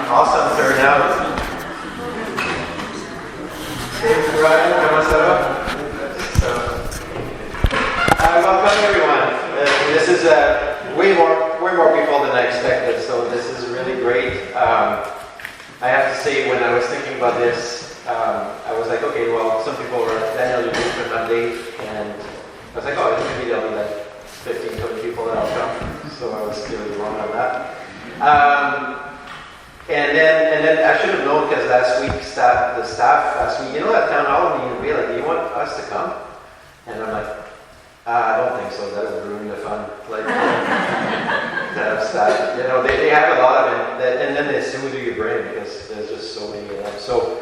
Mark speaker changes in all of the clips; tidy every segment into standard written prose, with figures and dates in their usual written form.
Speaker 1: Awesome turnout. Hey, Brian, welcome everyone. This is way more people than I expected, so this is really great. I have to say, when I was thinking about this, I was like, okay, well, some people were Daniel, you do for an update, and I was like, oh, maybe there'll be like 15, 20 people that'll come. So I was really wrong on that. And then I should have known, because last week the staff asked me, that town hall meeting, do you want us to come? And I'm like, I don't think so. That would ruin the fun. Like, to have staff, they have a lot of it, and then they still do your brain because there's just so many of them. So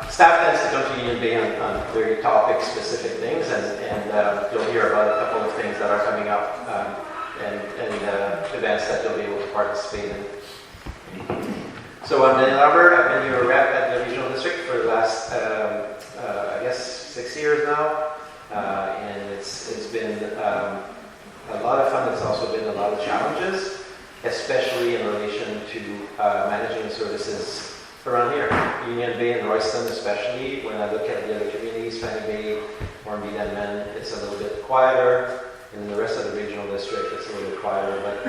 Speaker 1: staff tends to come to Union Bay on very topic-specific things, and you'll hear about a couple of things that are coming up and events that you'll be able to participate in. So I'm Daniel Arbour. I've been your rep at the regional district for the last, I guess, 6 years now, and it's been a lot of fun. It's also been a lot of challenges, especially in relation to managing services around here, Union Bay and Royston especially. When I look at the other communities, Fanny Bay, Hornby, Denman, it's a little bit quieter. In the rest of the regional district, it's a little bit quieter, but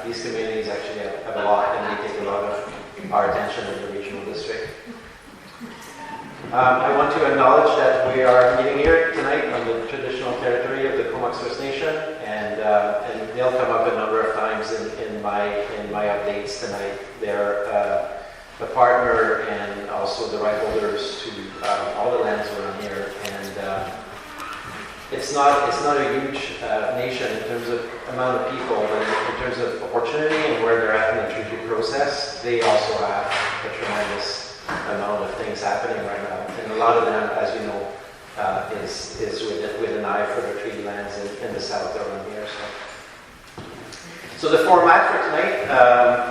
Speaker 1: these communities actually have a lot, and they take a lot of our attention in the regional district. I want to acknowledge that we are meeting here tonight on the traditional territory of the Comox First Nation, and they'll come up a number of times in my updates tonight. They're a partner and also the right holders to all the lands around here, and it's not a huge nation in terms of amount of people, but in terms of opportunity and where they're at in the treaty process, they also have a tremendous amount of things happening right now. And a lot of them, as you know, is with an eye for the treaty lands in the south around here. So the format for tonight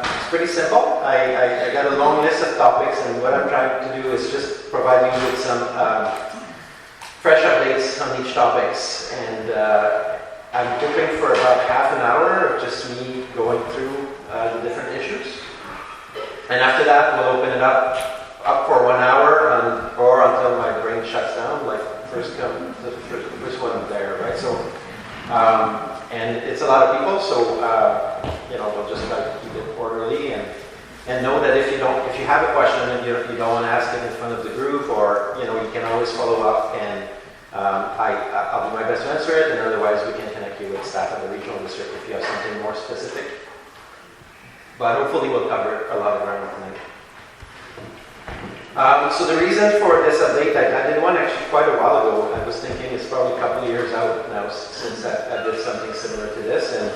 Speaker 1: is pretty simple. I got a long list of topics, and what I'm trying to do is just provide you with some fresh updates on each topics, and I'm hoping for about half an hour of just me going through the different issues. And after that, we'll open it up for 1 hour, or until my brain shuts down, like first one there, right? So, and it's a lot of people, so we'll just try to keep it orderly, and know that if you have a question and you don't want to ask it in front of the group, or you can always follow up, and I'll do my best to answer it, and otherwise we can connect you with staff of the regional district if you have something more specific. But hopefully we'll cover a lot of ground tonight. So the reason for this update, I did one actually quite a while ago. I was thinking it's probably a couple of years out now since I did something similar to this, and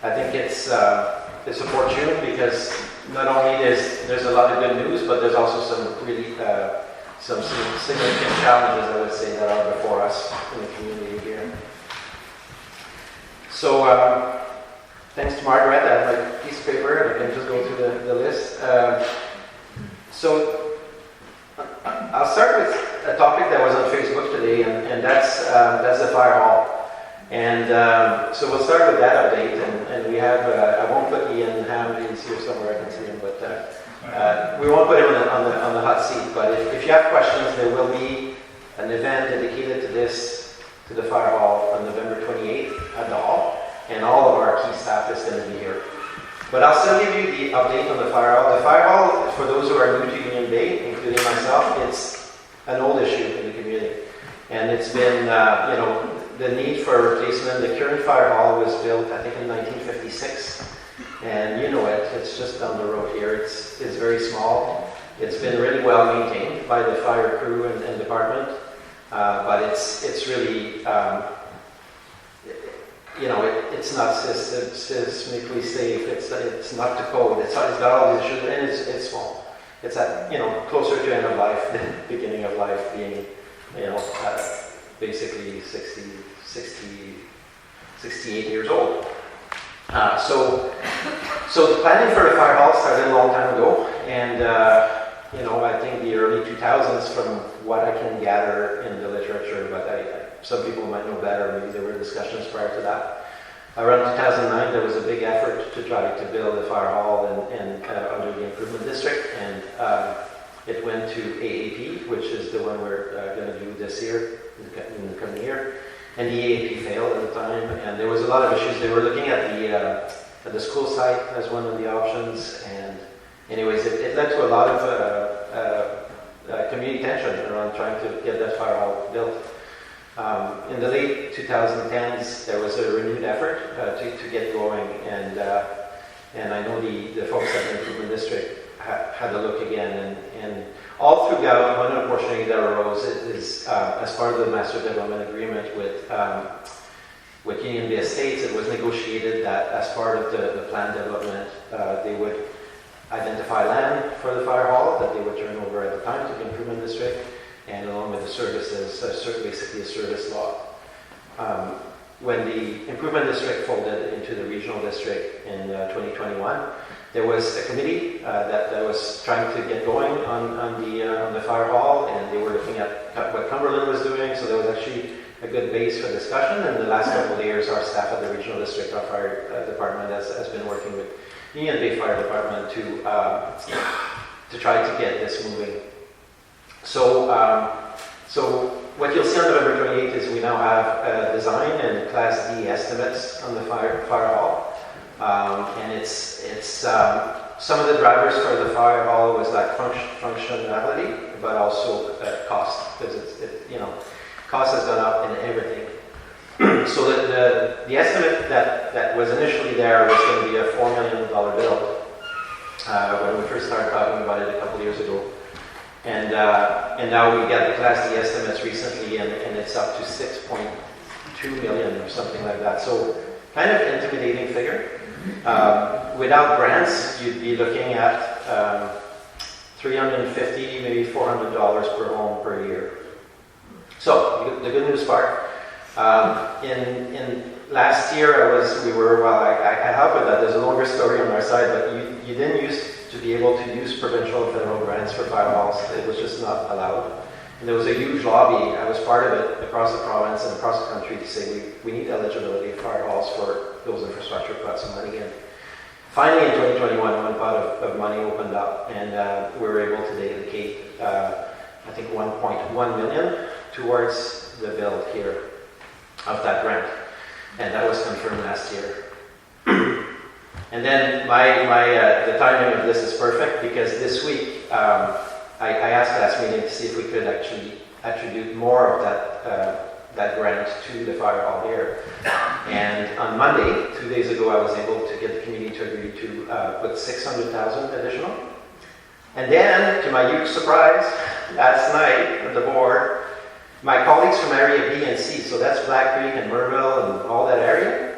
Speaker 1: I think it's opportune because not only there's a lot of good news, but there's also some really some significant challenges, I would say, that are before us in the community here. So thanks to Margaret, I have my piece of paper, and I can just go through the list. So I'll start with a topic that was on Facebook today, and that's the fire hall. And so we'll start with that update, and we have, I won't put Ian Ham, he's here somewhere, I can see him, but we won't put him on the hot seat. But if you have questions, there will be an event dedicated to the fire hall on November 28th at the hall, and all of our key staff is going to be here. But I'll still give you the update on the fire hall. The fire hall, for those who are new to Union Bay, including myself, it's an old issue in the community. And it's been, the need for replacement. The current fire hall was built, I think, in 1956. And it's just down the road here. It's very small. It's been really well maintained by the fire crew and department. But it's really, it's not seismically safe. It's not to code. It's got all these issues, and it's small. It's at closer to end of life than beginning of life, being basically 68 years old. So the planning for the fire hall started a long time ago, and I think the early 2000s, from what I can gather in the literature, but some people might know better. Maybe there were discussions prior to that. Around 2009, there was a big effort to try to build a fire hall and under the improvement district, and it went to AAP, which is the one we're going to do this year, in the coming year. And the AAP failed at the time, and there was a lot of issues. They were looking at the school site as one of the options, and anyways, it led to a lot of community tension around trying to get that fire hall built. In the late 2010s, there was a renewed effort to get going, and I know the folks at the Improvement District had a look again, and all throughout, one opportunity that arose is as part of the Master Development Agreement with Union Bay Estates. It was negotiated that as part of the plan development, they would identify land for the fire hall that they would turn over at the time to the Improvement District, and along with the services, basically a service lot. When the Improvement District folded into the Regional District in 2021, there was a committee that was trying to get going on the fire hall, and they were looking at what Cumberland was doing, so there was actually a good base for discussion. And the last couple of years, our staff at the Regional District, our fire department, has been working with Union Bay Fire Department to try to get this moving. So what you'll see on November 28th is we now have design and Class D estimates on the fire hall. And it's some of the drivers for the fire hall was like functionality, but also cost, because cost has gone up in everything. So the estimate that was initially there was going to be a $4 million bill when we first started talking about it a couple of years ago. And now we got the Class D estimates recently, and it's up to $6.2 million or something like that. So kind of intimidating figure. Without grants, you'd be looking at $350, maybe $400 per home per year. So the good news part, in last year I helped with that. There's a longer story on our side, but you didn't used to be able to use provincial and federal grants for fire halls. It was just not allowed. And there was a huge lobby. I was part of it across the province and across the country to say we need eligibility of fire halls for those infrastructure pots of money. And finally, in 2021, one pot of money opened up, and we were able to dedicate, I think, $1.1 million towards the build here of that grant, and that was confirmed last year. And then the timing of this is perfect, because this week I asked last meeting to see if we could actually attribute more of that grant to the fire hall here. And on Monday, 2 days ago, I was able to get the community to agree to put $600,000 additional. And then, to my huge surprise, last night at the board, my colleagues from Area B and C, so that's Black Creek and Merville and all that area,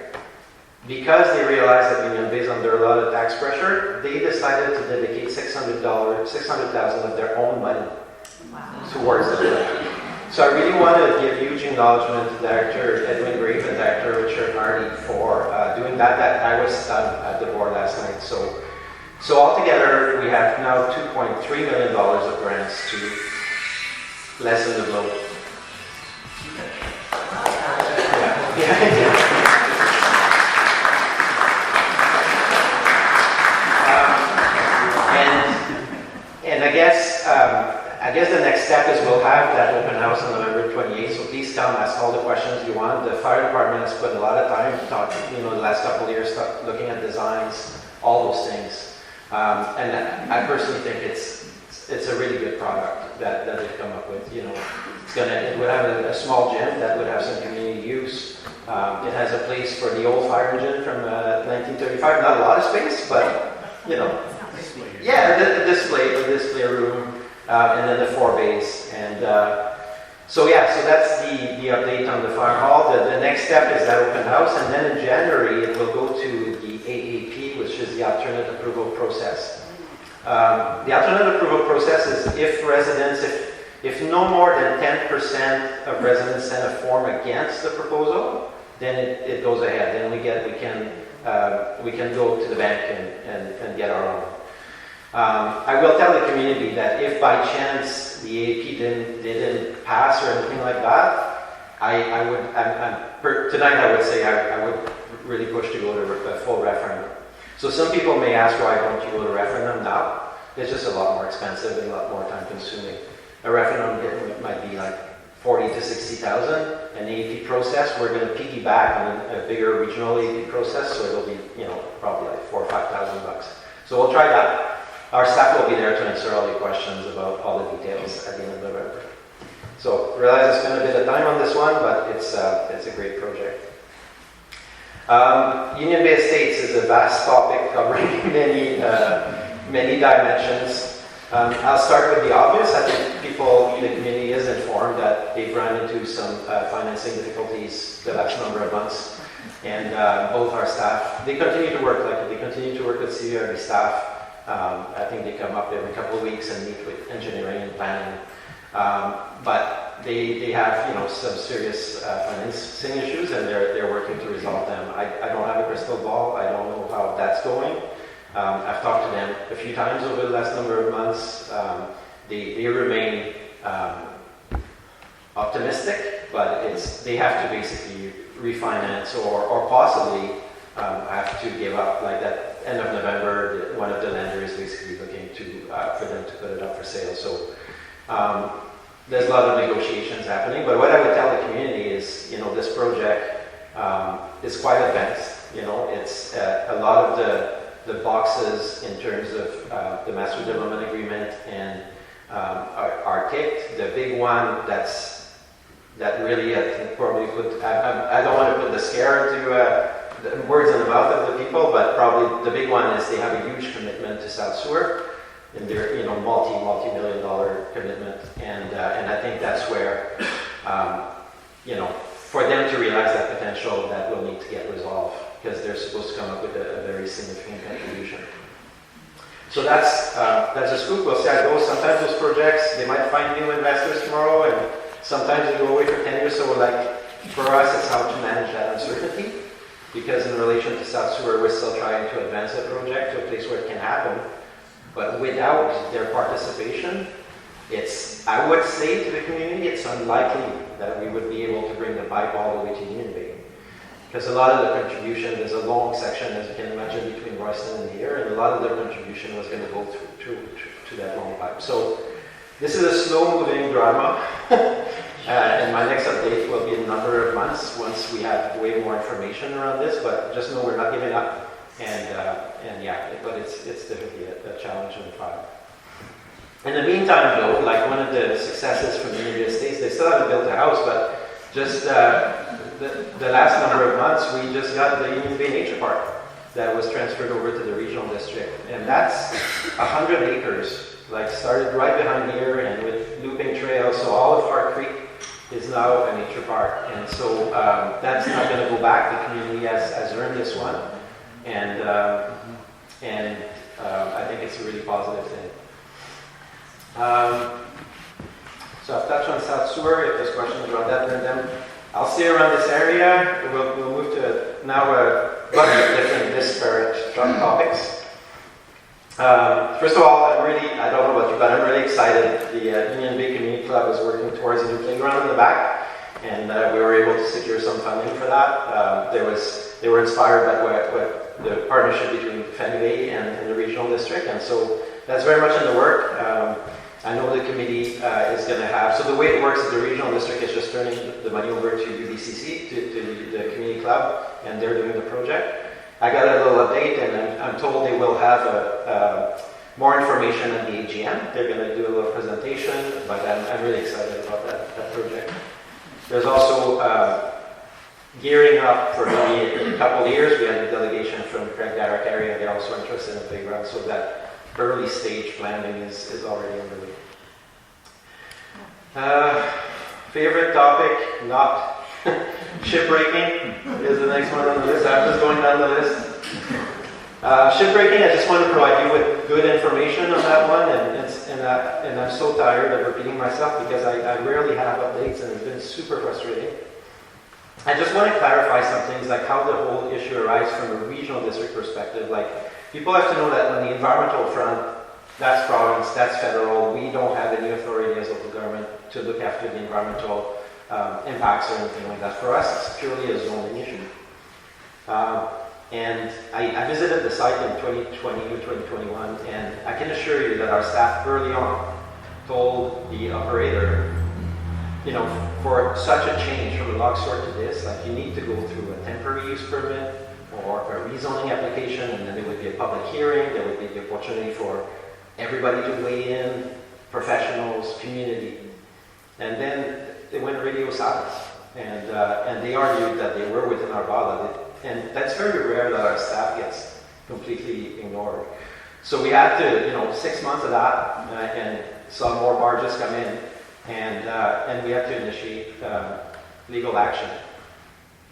Speaker 1: because they realized that Union Bay is under a lot of tax pressure, they decided to dedicate $600,000 of their own money towards the building. So I really want to give huge acknowledgement to Director Edwin Grape and Director Richard Hardy for doing that. I was stunned at the board last night. So altogether, we have now $2.3 million of grants to lessen the blow. Yeah. And I guess the next step is we'll have that open house on November 28th, so please come, ask all the questions you want. The fire department has put a lot of time talking, the last couple of years, looking at designs, all those things. And I personally think it's a really good product that they've come up with. It would have a small gym that would have some community use. It has a place for the old fire engine from 1935. Not a lot of space, but yeah, the display room, and then the 4 bays. And so that's the update on the fire hall. The next step is that open house, and then in January it will go to the AAP, which is the alternate approval process. The alternate approval process is if no more than 10% of residents send a form against the proposal, then it goes ahead. Then we can go to the bank and get our own. I will tell the community that if by chance the AAP didn't pass or anything like that, tonight I would say I would really push to go to a full referendum. So some people may ask, why don't you go to referendum now? It's just a lot more expensive and a lot more time consuming. A referendum might be like 40 to 60,000. An AP process, we're going to piggyback on a bigger regional AP process, so it'll be, probably like $4,000 or $5,000. So we'll try that. Our staff will be there to answer all your questions about all the details at the end of November. So realize I spent a bit of time on this one, but it's a great project. Union Bay Estates is a vast topic covering many dimensions. I'll start with the obvious. I think people in the community is informed that they've run into some financing difficulties the last number of months. And both our staff, they continue to work with CVRB staff. I think they come up every couple of weeks and meet with engineering and planning. But they have some serious financing issues, and they're working to resolve them. I don't have a crystal ball. I don't know how that's going. I've talked to them a few times over the last number of months. They remain optimistic, but they have to basically refinance or possibly have to give up. Like that end of November, one of the lenders is basically looking for them to put it up for sale. So there's a lot of negotiations happening. But what I would tell the community is, this project is quite advanced. It's a lot of the boxes in terms of the master development agreement and are ticked. The big one that really I think probably I don't want to put the scare into the words in the mouth of the people, but probably the big one is they have a huge commitment to South Sewer, and they're multi-million dollar commitment, and I think that's where for them to realize that potential, that will need to get resolved, because they're supposed to come up with a very significant contribution. So that's a scoop. We'll see how it goes. Sometimes those projects, they might find new investors tomorrow, and sometimes they go away for 10 years. So for us, it's how to manage that uncertainty, because in relation to South Sewer, we're still trying to advance the project to a place where it can happen. But without their participation, I would say to the community, it's unlikely that we would be able to bring the pipe all the way to Union Bay. Because a lot of the contribution, there's a long section, as you can imagine, between Royston and here, and a lot of their contribution was going to go to that long pipe. So this is a slow-moving drama, and my next update will be in a number of months once we have way more information around this, but just know we're not giving up. But it's definitely a challenge in the trial. In the meantime, though, like one of the successes from the Union Bay Estates, they still haven't built a house, but just the last number of months, we just got the Union Bay Nature Park that was transferred over to the regional district, and that's 100 acres. Started right behind here, and with looping trails, so all of Far Creek is now a nature park, and so that's not going to go back. The community has earned this one. And I think it's a really positive thing. So I've touched on South Sewer. If there's questions around that, then I'll stay around this area. We'll move to now a bunch of different disparate topics. First of all, I don't know about you, but I'm really excited. The Union Bay Community Club is working towards a new playground in the back, and we were able to secure some funding for that. They were inspired by what the partnership between Fenway and the regional district, and so that's very much in the work. I know the committee is going to have, so the way it works is the regional district is just turning the money over to UDCC, to the community club, and they're doing the project. I got a little update, and I'm told they will have more information at the AGM. They're going to do a little presentation, but I'm really excited about that project. There's also gearing up for maybe in a couple of years. We had a delegation from Craig Darroch area. They're also interested in the playground, so that early stage planning is already underway. Favorite topic, not shipbreaking, is the next one on the list. I'm just going down the list. Shipbreaking, I just want to provide you with good information on that one, and I'm so tired of repeating myself because I rarely have updates, and it's been super frustrating. I just want to clarify some things, like how the whole issue arises from a regional district perspective. Like, people have to know that on the environmental front, that's province, that's federal. We don't have any authority as local government to look after the environmental impacts or anything like that. For us, it's purely a zoning issue. And I visited the site in 2020 or 2021, and I can assure you that our staff early on told the operator, for such a change from a log sort to this, like you need to go through a temporary use permit or a rezoning application, and then there would be a public hearing, there would be the opportunity for everybody to weigh in, professionals, community. And then they went radio silence, and they argued that they were within our bylaw. And that's very rare that our staff gets completely ignored. So we had to, 6 months of that, and saw more barges come in, and we had to initiate legal action.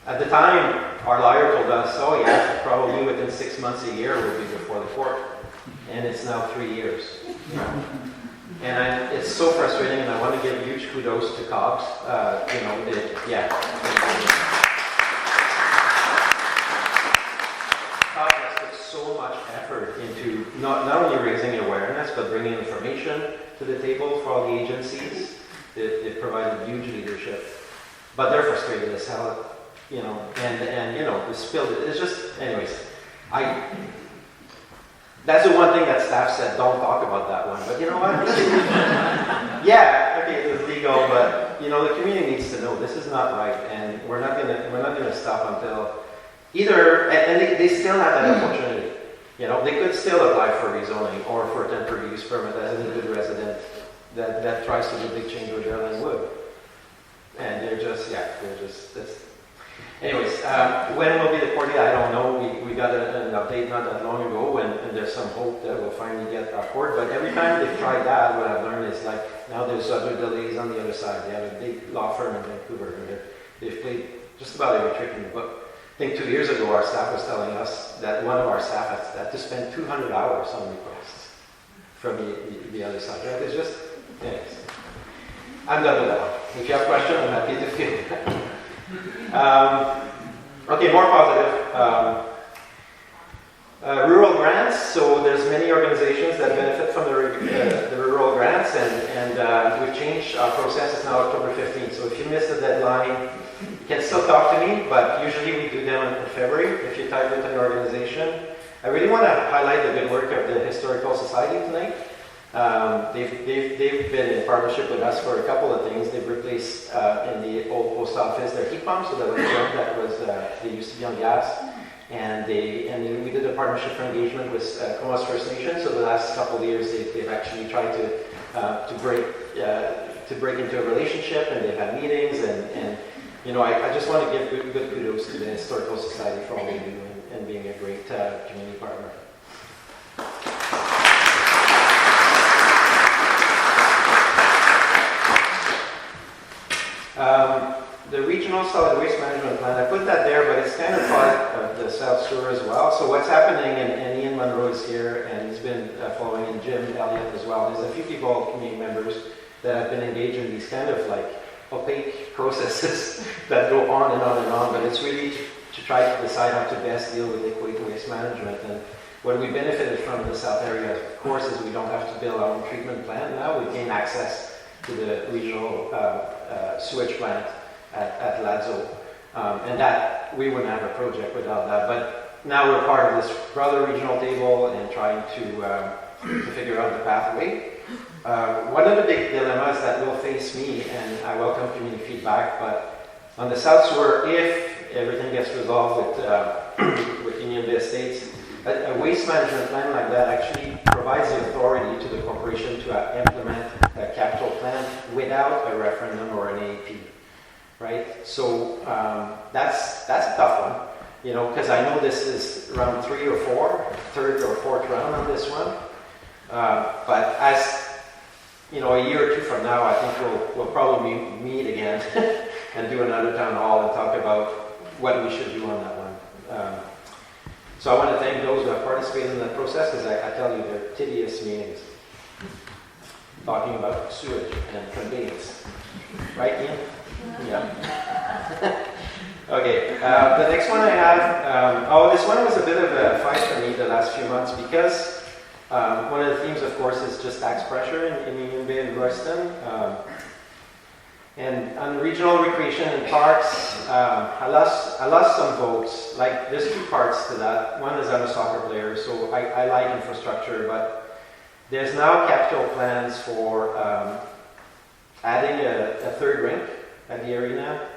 Speaker 1: At the time, our lawyer told us, oh yeah, probably within 6 months, a year, we'll be before the court. And it's now 3 years. And it's so frustrating, and I want to give huge kudos to COGS. COGS has put so much effort into not only raising awareness, but bringing information to the table for all the agencies. They've provided huge leadership. But they're frustrated as hell, the spill, it's just, anyways, that's the one thing that staff said, don't talk about that one. But you know what? Yeah, okay, it was legal, but the community needs to know this is not right, and we're not gonna stop until either. And they still have that opportunity. They could still apply for rezoning or for a temporary use permit as any good resident that tries to do big change with their land would. And they're just. Anyways, when will be the court date? I don't know. We got an update not that long ago, and there's some hope that we'll finally get our court. But every time they've tried that, what I've learned is now there's other delays on the other side. They have a big law firm in Vancouver, and they've played just about every trick in the book. I think 2 years ago, our staff was telling us that one of our staff had to spend 200 hours on requests from the other side. Right? It's just, anyways. I'm done with that one. If you have questions, I'm happy to field that. Okay, more positive. Rural grants. So there's many organizations that benefit from the rural grants, and we've changed our process. It's now October 15th. So if you missed the deadline, you can still talk to me, but usually we do them in February if you type with an organization. I really want to highlight the good work of the Historical Society tonight. They've been in partnership with us for a couple of things. They've replaced in the old post office their heat pumps, so that was they used to be on gas, and we did a partnership for engagement with Comox First Nation. So the last couple of years they've actually tried to break into a relationship, and they've had meetings, and I just want to give good kudos to the Historical Society for all they do and being a great community partner. The regional solid waste management plan, I put that there, but it's kind of part of the South Shore as well. So what's happening, and Ian Munro is here, and he's been following, and Jim Elliott as well. There's a few people, community members, that have been engaged in these kind of opaque processes that go on and on and on, but it's really to try to decide how to best deal with liquid waste management. And what we benefited from in the South area, of course, is we don't have to build our own treatment plant now. We gain access to the regional sewage plant at Ladzo, and that we wouldn't have a project without that. But now we're part of this broader regional table and trying to figure out the pathway. One of the big dilemmas that will face me, and I welcome community feedback, but on the South Shore, if everything gets resolved with Union Bay Estates, a waste management plan like that actually provides the authority to the corporation to implement a capital plan without a referendum or an AEP, right? So that's a tough one, because I know this is round 3 or 4, third or fourth round on this one. But as a year or two from now, I think we'll probably meet again and do another town hall and talk about what we should do on that one. So I want to thank those who have participated in that process, because I tell you, they're tedious meetings. Talking about sewage and conveyance. Right, Ian? Yeah. Okay, the next one I have, this one was a bit of a fight for me the last few months, because one of the themes, of course, is just tax pressure in Union Bay and Royston. And on regional recreation and parks, I lost some votes. Like, there's two parts to that. One is I'm a soccer player, so I like infrastructure, but there's now capital plans for adding a third rink at the arena,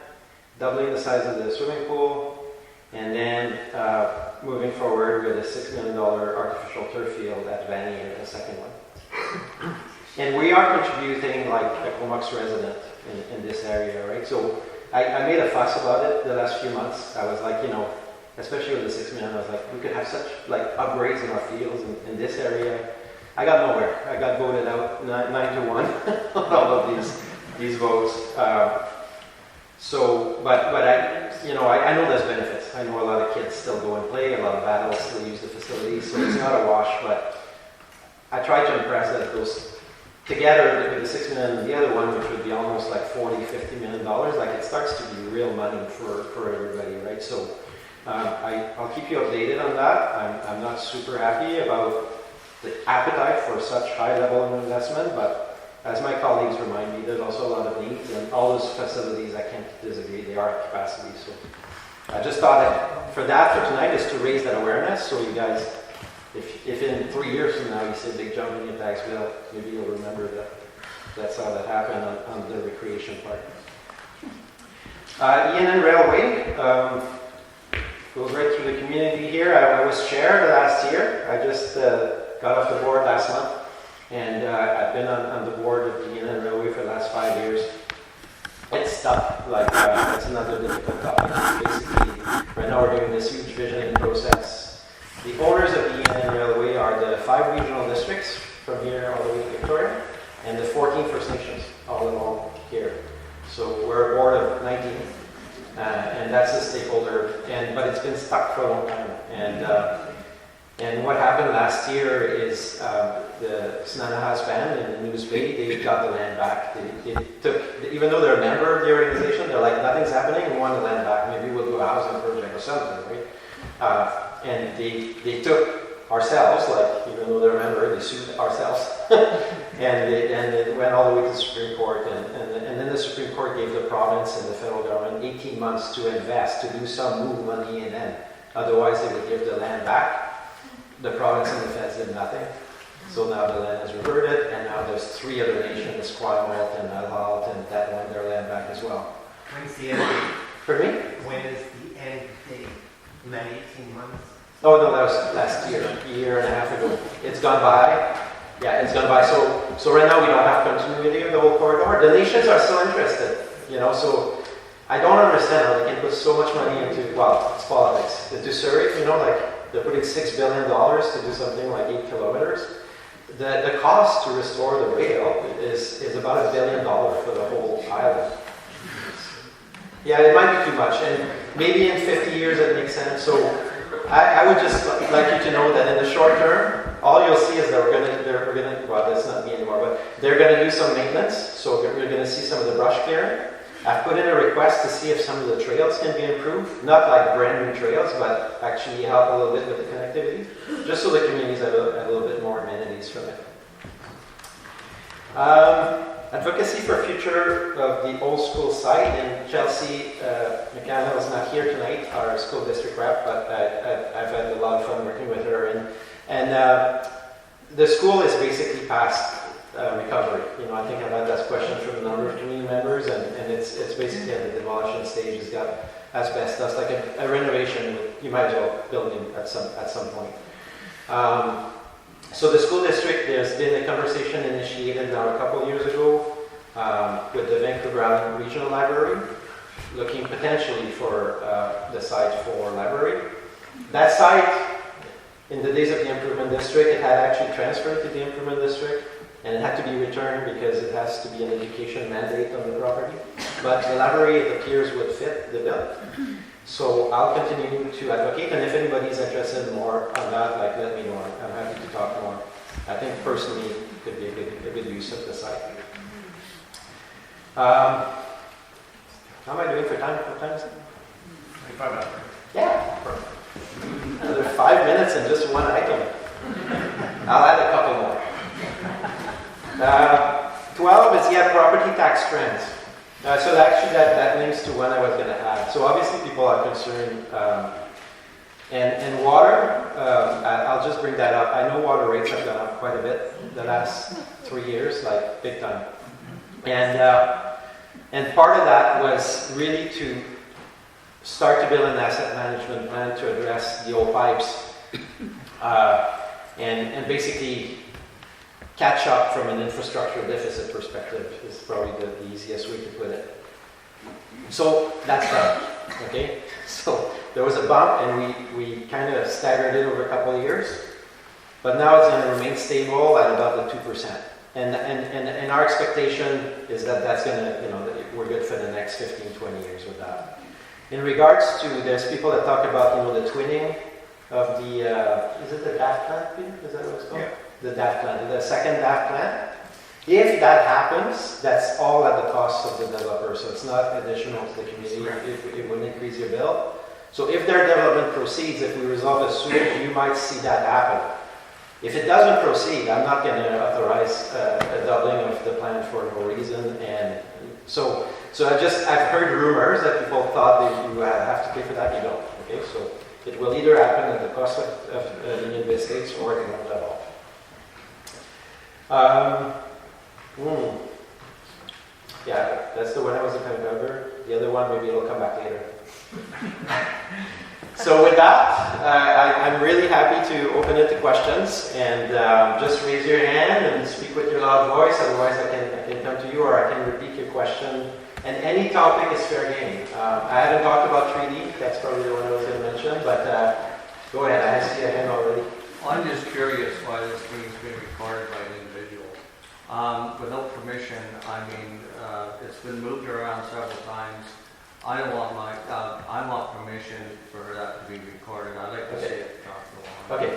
Speaker 1: doubling the size of the swimming pool, and then moving forward with a $6 million artificial turf field at Vanny, a second one. And we are contributing like a Comox resident in this area, right? So I made a fuss about it the last few months. I was like, especially with the $6 million, I was like, we could have such like upgrades in our fields in this area. I got nowhere. I got voted out 9-1 on all of these votes. But I know there's benefits. I know a lot of kids still go and play, a lot of adults still use the facility, so it's not a wash, but I tried to impress that those together with the $6 million and the other one, which would be almost like $40-50 million, like it starts to be real money for everybody, right? So I'll keep you updated on that. I'm not super happy about the appetite for such high level of investment, but as my colleagues remind me, there's also a lot of needs, and all those facilities, I can't disagree, they are at capacity. So I just thought that for tonight is to raise that awareness, so you guys, if in 3 years from now you see a big jump in your tax bill, maybe you'll remember that that's how that happened on the recreation part. ENN Railway goes right through the community here. I was chair last year. I just got off the board last month. And I've been on the board of the ENN Railway for the last 5 years. It's tough, it's another difficult topic. Basically, right now we're doing this huge visioning process. The owners of the ENN Railway are the 5 regional districts from here all the way to Victoria, and the 14 First Nations all along here. So we're a board of 19, and that's the stakeholder. But it's been stuck for a long time. And what happened last year is the Snanahas band in the News Bay, they got the land back. They took, even though they're a member of the organization, they're like, nothing's happening, we want the land back, maybe we'll do a housing project or something, right? And they took ourselves, like, even though they're a member, they sued ourselves. and it went all the way to the Supreme Court, and then the Supreme Court gave the province and the federal government 18 months to invest, to do some move money in, and otherwise they would give the land back. The province and the feds did nothing. So now the land has reverted, and now there's 3 other nations, Squamish and Alhalt, that want their land back as well.
Speaker 2: When's the end date?
Speaker 1: Pardon me?
Speaker 2: When is the end date? In that 18 months?
Speaker 1: Oh no, that was last year, a year and a half ago. It's gone by. Yeah, it's gone by. So right now we don't have continuity of the whole corridor. The nations are still interested, so I don't understand how they can put so much money into, well, it's politics, into Surrey, they're putting $6 billion to do something like 8 kilometers. The cost to restore the rail is about $1 billion for the whole island. Yeah, it might be too much, and maybe in 50 years it makes sense. So I would just like you to know that in the short term, all you'll see is that we're gonna. Well, that's not me anymore, but they're gonna do some maintenance. So you're gonna see some of the brush clearing. I've put in a request to see if some of the trails can be improved, not like brand new trails, but actually help a little bit with the connectivity, just so the communities have a little bit more amenities from it. Advocacy for future of the old school site, and Chelsea McCannell is not here tonight, our school district rep, but I've had a lot of fun working with her. And the school is basically past recovery. I think I've had that question from a number of community members, and it's basically at the demolition stage. It's got asbestos, like a renovation. You might as well build in at some point. So the school district, there's been a conversation initiated now a couple of years ago with the Vancouver Island Regional Library, looking potentially for the site for library. That site, in the days of the improvement district, it had actually transferred to the improvement district, and it had to be returned because it has to be an education mandate on the property. But the library, it appears, would fit the bill. So I'll continue to advocate, and if anybody's interested more on that, let me know. I'm happy to talk more. I think personally it could be a good use of the site. How am I doing for time? What time is it?
Speaker 2: 25 minutes.
Speaker 1: Yeah, perfect. Another 5 minutes and just one item. I'll add a couple more. 12 is property tax trends. So actually that links to one I was going to add. So obviously people are concerned, and water, I'll just bring that up. I know water rates have gone up quite a bit the last 3 years, like big time. And part of that was really to start to build an asset management plan to address the old pipes and basically catch up from an infrastructure deficit perspective is probably the easiest way to put it. So that's done, okay? So there was a bump and we kind of staggered it over a couple of years, but now it's going to remain stable at about the 2%. And our expectation is that that's going to, we're good for the next 15, 20 years with that. In regards to, there's people that talk about, the twinning of the, is it the DAF plant, Peter? Is that what it's called?
Speaker 2: Yeah.
Speaker 1: The DAF plant, the second DAF plant. If that happens, that's all at the cost of the developer, so it's not additional to the community. It wouldn't increase your bill. So if their development proceeds, if we resolve a sewage, you might see that happen. If it doesn't proceed, I'm not going to authorize a doubling of the plan for no reason. And so I've heard rumors that people thought that you have to pay for that. You don't. Okay, so it will either happen at the cost of Union Bay Estates or it won't at all. Yeah, that's the one I was going to cover. The other one, maybe it'll come back later. So with that, I'm really happy to open it to questions, and just raise your hand and speak with your loud voice. Otherwise, I can come to you, or I can repeat your question. And any topic is fair game. I haven't talked about 3D. That's probably the one I was going to mention. But go ahead. I see a hand already.
Speaker 3: I'm just curious why this thing's being recorded by an individual. Without permission, it's been moved around several times. I want permission for that to be recorded. I'd like to see it talk for a while.
Speaker 1: Okay.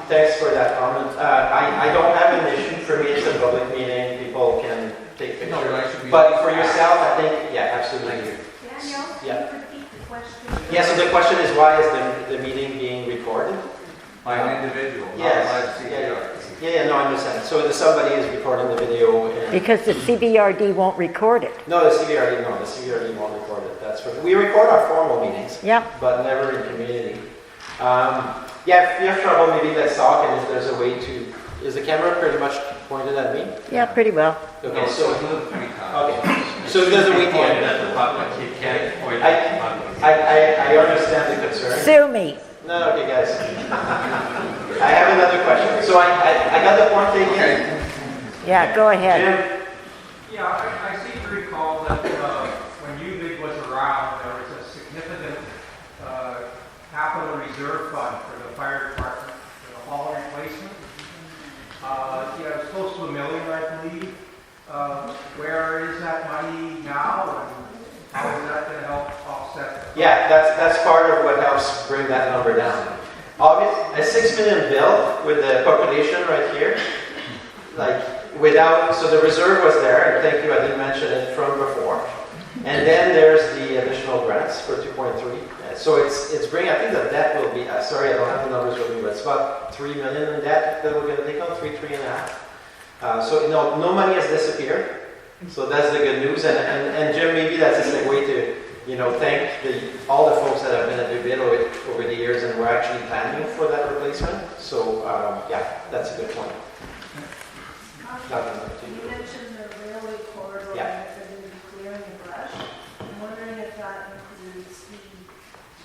Speaker 1: Thanks for that comment. I don't have an issue. For me, it's a public meeting. People can take pictures.
Speaker 3: No,
Speaker 1: but for yourself, I think, yeah, absolutely.
Speaker 3: Thank you.
Speaker 4: Daniel, can you repeat the question?
Speaker 1: Yeah, so the question is, why is the meeting being recorded?
Speaker 3: By an individual,
Speaker 1: Yes.
Speaker 3: not by the CPR.
Speaker 1: No, I understand. So somebody is recording the video.
Speaker 5: Because the CBRD won't record it.
Speaker 1: No, the CVRD won't record it. That's for, we record our formal meetings,
Speaker 5: Yeah.
Speaker 1: but never in community. If you have trouble, maybe let's talk, and if there's a way to, is the camera pretty much pointed at me?
Speaker 5: Yeah, pretty well.
Speaker 1: Okay,
Speaker 3: No,
Speaker 1: so,
Speaker 3: it's moved 3 times.
Speaker 1: okay. So there's a way to,
Speaker 3: Pointed at the public, you can't point at the public.
Speaker 1: I understand the concern.
Speaker 5: Sue me.
Speaker 1: No, okay, guys. I have another question. So I got the point taken.
Speaker 3: Okay.
Speaker 5: Yeah, go ahead.
Speaker 1: Jim?
Speaker 6: Yeah, I seem to recall that when UBIG was around, there was a significant capital reserve fund for the fire department for the hall replacement. It was close to $1 million, I believe. Where is that money now, and how is that going to help offset?
Speaker 1: Yeah, that's part of what helps bring that number down. A 6 million bill with the population right here, so the reserve was there, and thank you, I didn't mention it from before. And then there's the additional grants for 2.3. So it's bringing, I think the debt will be, sorry, I don't have the numbers with me, but it's about 3 million in debt that we're going to take on, 3.5. So no money has disappeared. So that's the good news. And Jim, maybe that's a segue to, thank all the folks that have been at the bid over the years, and we're actually planning for that replacement. So that's a good point.
Speaker 4: You mentioned the railway corridor
Speaker 1: Yeah.
Speaker 4: that they're going to be clearing the brush. I'm wondering if that includes the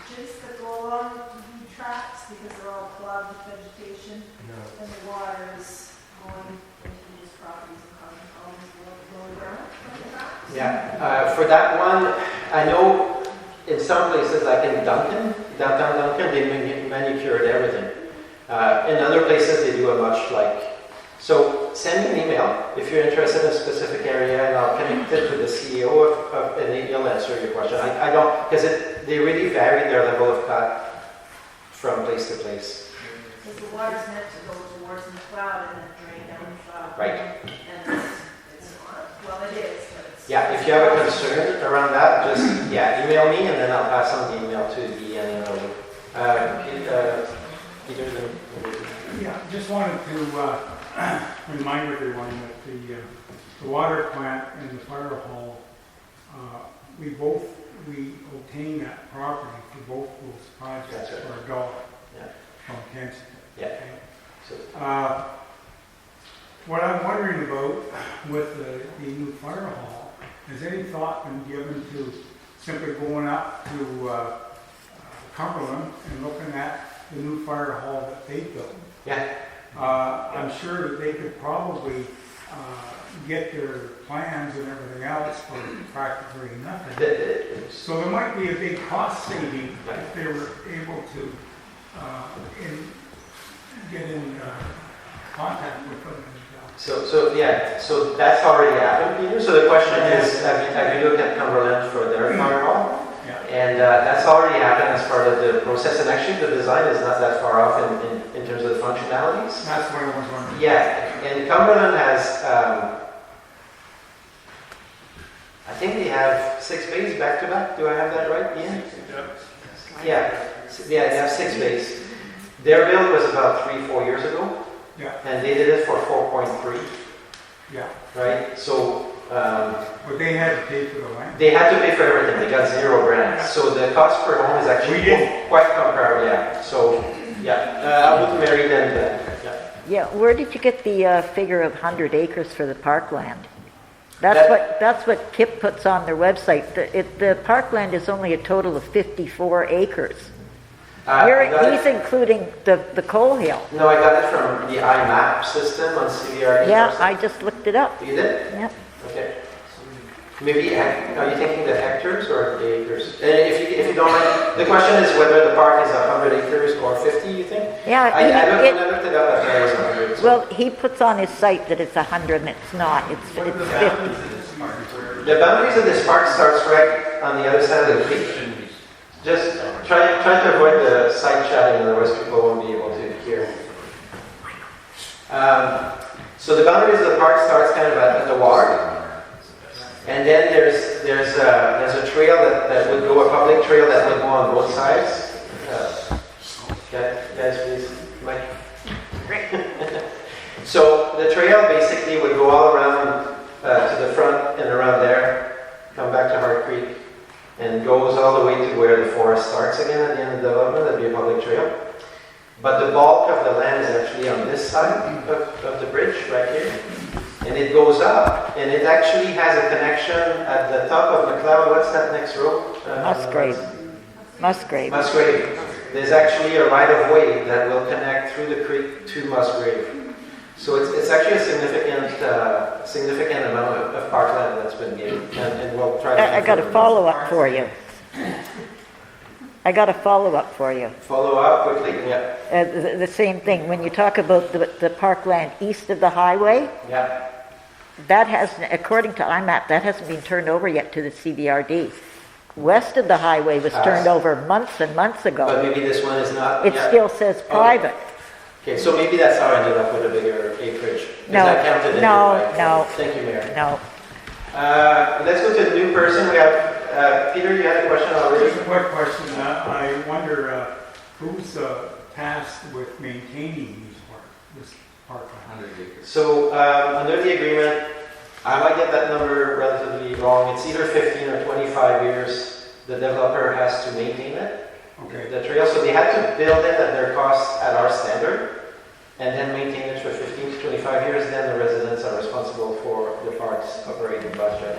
Speaker 4: ditches that go along the tracks, because they're all plugged with vegetation, and the water is going into these properties and causing problems below ground on the tracks.
Speaker 1: Yeah, for that one, I know in some places, like in downtown Duncan, they manicured everything. In other places, they do a much so send me an email if you're interested in a specific area, and I'll connect it to the CEO and he'll answer your question. I don't, because they really vary their level of cut from place to place.
Speaker 4: Because the water's meant to go towards the cloud and then drain down the cloud.
Speaker 1: Right.
Speaker 4: And it's not, well, it is, but it's...
Speaker 1: Yeah, if you have a concern around that, just email me, and then I'll pass on the email to the Peter.
Speaker 7: Yeah, just wanted to remind everyone that the water plant and the fire hall, we obtained that property for both those projects
Speaker 1: That's right.
Speaker 7: for a dollar
Speaker 1: Yeah.
Speaker 7: from Kensington.
Speaker 1: Yeah.
Speaker 7: Okay?
Speaker 1: So,
Speaker 7: What I'm wondering about with the new fire hall, has any thought been given to simply going up to Cumberland and looking at the new fire hall that they built?
Speaker 1: yeah,
Speaker 7: I'm sure that they could probably get their plans and everything else for practically nothing. So there might be a big cost saving if they were able to get in contact with them.
Speaker 1: So that's already happened, Peter. So the question is, have you looked at Cumberland for their fire hall?
Speaker 7: Yeah.
Speaker 1: And that's already happened as part of the process. And actually, the design is not that far off in terms of the functionalities.
Speaker 7: That's what I was wondering.
Speaker 1: Yeah, and Cumberland has, I think they have 6 bays back to back. Do I have that right, Ian? Yeah, they have 6 bays. Their build was about 3-4 years ago.
Speaker 7: Yeah.
Speaker 1: And they did it for 4.3,
Speaker 7: Yeah.
Speaker 1: right? So
Speaker 7: But they had to pay for the land.
Speaker 1: they had to pay for everything. They got 0 grants. So the cost per home is actually
Speaker 7: We did.
Speaker 1: quite comparable. Yeah. So I would marry them then. Yeah.
Speaker 5: Yeah, where did you get the figure of 100 acres for the parkland? That's what KIP puts on their website. The parkland is only a total of 54 acres.
Speaker 1: I got
Speaker 5: He's
Speaker 1: it-
Speaker 5: including the coal hill.
Speaker 1: No, I got it from the IMAP system on CVRD.
Speaker 5: Yeah, I just looked it up.
Speaker 1: You did?
Speaker 5: Yep.
Speaker 1: Okay. Maybe, are you thinking the hectares or the acres? If you don't mind, the question is whether the park is 100 acres or 50, you think?
Speaker 5: Yeah,
Speaker 1: I looked it up, I thought it was 100. So.
Speaker 5: well, he puts on his site that it's 100 and it's not. It's 50.
Speaker 1: The boundaries of this park starts right on the other side of the creek. Just try to avoid the side chatting, otherwise people won't be able to hear. So the boundaries of the park starts kind of at the water, and then there's a trail that would go, a public trail that would go on both sides. Guys, please, Mike. So the trail basically would go all around to the front and around there, come back to Hart Creek, and goes all the way to where the forest starts again at the end of the development. That'd be a public trail. But the bulk of the land is actually on this side of the bridge, right here. And it goes up, and it actually has a connection at the top of McLeod. What's that next road? Musgrave. There's actually a right-of-way that will connect through the creek to Musgrave. So it's actually a significant amount of parkland that's been given, and we'll try to...
Speaker 5: I got a follow-up for you.
Speaker 1: Follow up quickly? Yeah.
Speaker 5: The same thing. When you talk about the parkland east of the highway,
Speaker 1: Yeah.
Speaker 5: that hasn't, according to IMAP, that hasn't been turned over yet to the CBRD. West of the highway was turned over months and months ago.
Speaker 1: But maybe this one is not...
Speaker 5: It still says private.
Speaker 1: Okay, so maybe that's how I ended up with a bigger acreage. 'Cause
Speaker 5: No,
Speaker 1: that counted in
Speaker 5: no,
Speaker 1: your right.
Speaker 5: no.
Speaker 1: Thank you, Mary.
Speaker 5: No.
Speaker 1: Let's go to the new person. We have Peter. You had a question already.
Speaker 7: Just a quick question. I wonder who's tasked with maintaining this parkland?
Speaker 3: 100 acres.
Speaker 1: So under the agreement, I might get that number relatively wrong. It's either 15 or 25 years. The developer has to maintain it.
Speaker 7: Okay.
Speaker 1: The trail, so they had to build it at their cost at our standard, and then maintain it for 15 to 25 years. Then the residents are responsible for the park's operating budget.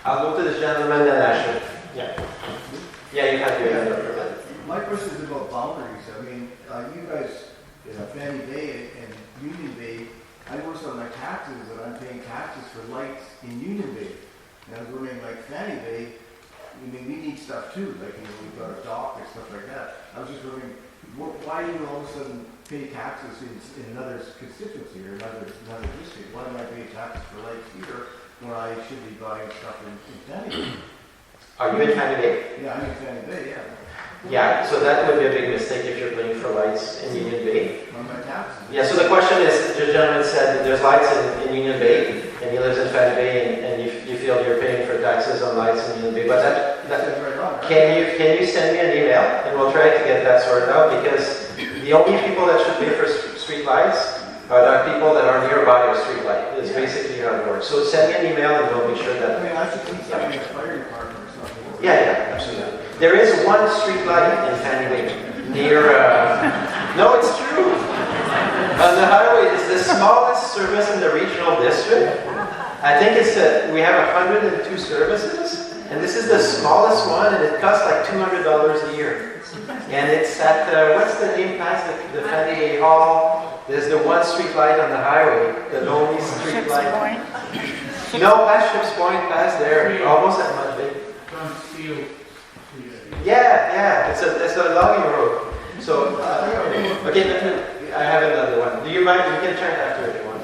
Speaker 1: I'll go to this gentleman and Ashley. Yeah, you have your hand up.
Speaker 8: My question is about boundaries. I mean, you guys, Fanny Bay and Union Bay, I noticed on my taxes that I'm paying taxes for lights in Union Bay. And I was wondering, like Fanny Bay, I mean, we need stuff too, like, we've got a dock and stuff like that. I was just wondering, why do you all of a sudden pay taxes in another constituency or another district? Why am I paying taxes for lights here when I should be buying stuff in Fanny Bay?
Speaker 1: Are you in Fanny Bay?
Speaker 8: Yeah, I'm in Fanny Bay, yeah.
Speaker 1: Yeah, so that would be a big mistake if you're paying for lights in Union Bay.
Speaker 8: On my taxes.
Speaker 1: Yeah, so the question is, the gentleman said that there's lights in Union Bay, and he lives in Fanny Bay, and you feel you're paying for taxes on lights in Union Bay. But
Speaker 8: That's right on, right?
Speaker 1: can you send me an email, and we'll try to get that sorted out, because the only people that should pay for streetlights, or there are people that are nearby a streetlight. It's basically how it works. So send me an email and we'll make sure
Speaker 8: I
Speaker 1: that.
Speaker 8: mean, I should think something in the fire department or something.
Speaker 1: Yeah, absolutely. There is one streetlight in Fanny Bay near. No, it's true. On the highway, it's the smallest service in the regional district. I think we have 102 services, and this is the smallest one, and it costs like $200 a year. And it's at what's the name past the Fanny Bay Hall? There's the one street light on the highway, the only street light. No, past Ships Point, past there, almost at Mud Bay. Yeah, it's a logging road. So okay, I have another one. Do you mind? You can turn after if you want.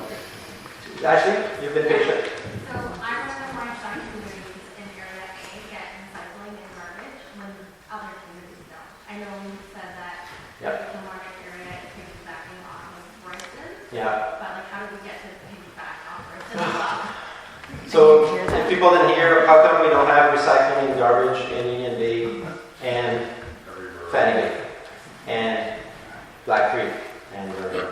Speaker 1: Ashley, you've been patient.
Speaker 9: So I remember my communities in area A get recycling and garbage when other communities don't. I know you said that the market area is piggybacking off of Royston.
Speaker 1: Yeah.
Speaker 9: But like, how do we get to piggyback off Royston as well?
Speaker 1: So if people didn't hear, how come we don't have recycling and garbage in Union Bay and Fanny Bay and Black Creek and Arbour?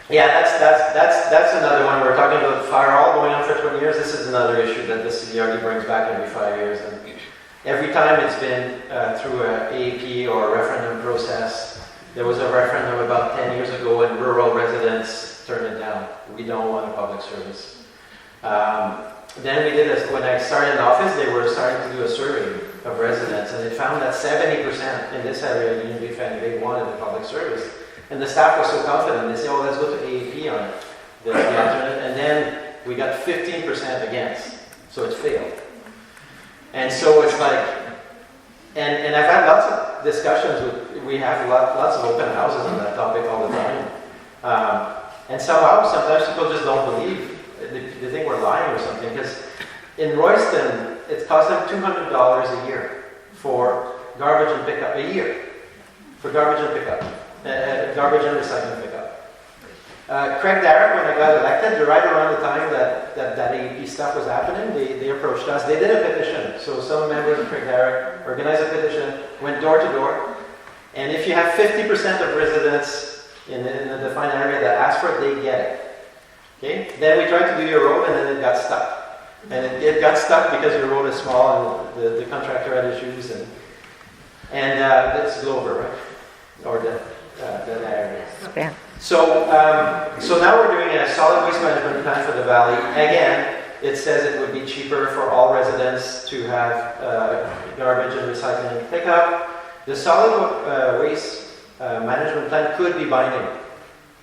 Speaker 1: Yeah, that's another one. We're talking about fire hall going on for 20 years. This is another issue that the city already brings back every 5 years. And every time it's been through an AEP or a referendum process. There was a referendum about 10 years ago and rural residents turned it down. We don't want a public service. Then we did this, when I started in office, they were starting to do a survey of residents, and it found that 70% in this area, Union Bay, Fanny Bay, wanted a public service. And the staff was so confident, they said, oh, let's go to AEP on it, the alternate. And then we got 15% against, so it failed. And so it's like, and I've had lots of discussions with, we have lots of open houses on that topic all the time. And somehow, sometimes people just don't believe, they think we're lying or something, because in Royston, it costs them $200 a year for garbage and pickup, a year, for garbage and pickup. Garbage and recycling pickup. Craig Darragh, when I got elected, right around the time that AEP stuff was happening, they approached us. They did a petition. So some members of Craig Darragh organized a petition, went door to door, and if you have 50% of residents in the defined area that ask for it, they get it. Okay? Then we tried to do your road, and then it got stuck. And it got stuck because your road is small, and the contractor had issues, and that's Glover, right? Or that area.
Speaker 5: Yeah.
Speaker 1: So now we're doing a solid waste management plan for the valley. Again, it says it would be cheaper for all residents to have garbage and recycling and pickup. The solid waste management plan could be binding.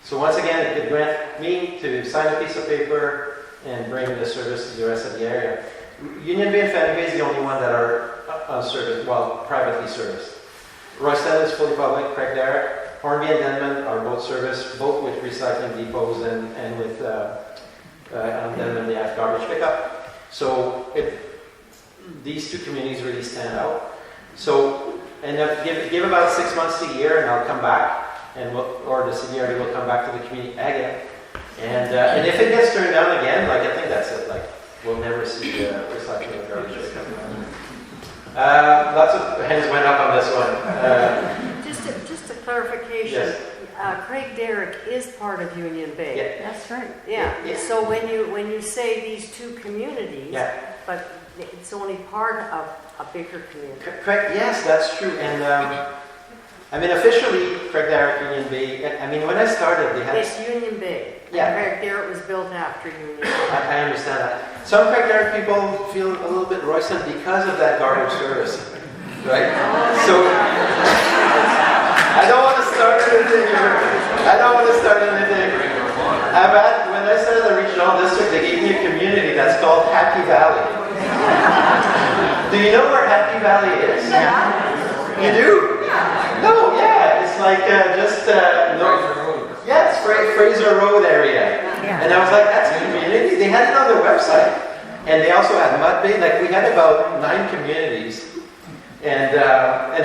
Speaker 1: So once again, it could grant me to sign a piece of paper and bring the service to the rest of the area. Union Bay and Fanny Bay is the only one that are unserviced, well, privately serviced. Royston is fully public, Craig Darragh. Hornby and Denman are both serviced, both with recycling depots and with on Denman they have garbage pickup. So these two communities really stand out. So, and give about 6 months to a year, and I'll come back, or the CDRD will come back to the community again. And if it gets turned down again, like I think that's it. Like we'll never see recycling of garbage pickup. Lots of hands went up on this one.
Speaker 10: Just a clarification.
Speaker 1: Yes.
Speaker 10: Craig Darragh is part of Union Bay.
Speaker 1: Yeah.
Speaker 5: That's right.
Speaker 10: Yeah.
Speaker 1: Yeah.
Speaker 10: So when you say these two communities,
Speaker 1: Yeah.
Speaker 10: but it's only part of a bigger community.
Speaker 1: Correct. Yes, that's true. And I mean, officially, Craig Darragh, Union Bay. I mean, when I started, they had.
Speaker 10: It's Union Bay.
Speaker 1: Yeah.
Speaker 10: Craig Darragh was built after Union Bay.
Speaker 1: I understand that. Some Craig Darragh people feel a little bit Royston because of that garbage service, right? So I don't want to start anything here. When I started the regional district, they gave me a community that's called Happy Valley. Do you know where Happy Valley is? You do? No, yeah. It's like yeah, it's Fraser Road area.
Speaker 5: Yeah.
Speaker 1: And I was like, that's a community. They had it on their website. And they also had Mud Bay. Like, we had about 9 communities. And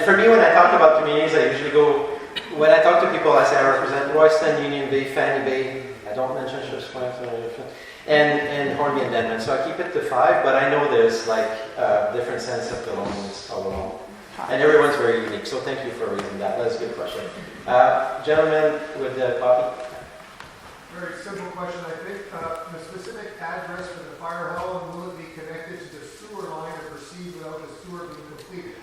Speaker 1: for me, when I talk about communities, I usually go, when I talk to people, I say I represent Royston, Union Bay, Fanny Bay. I don't mention Ships Point, and Hornby and Denman. So I keep it to 5, but I know there's like different sense of belongings all along. And everyone's very unique, so thank you for raising that. That's a good question. Gentleman with the copy.
Speaker 11: Very simple question, I think. The specific address for the fire hall, and will it be connected to the sewer line or proceed without the sewer being completed?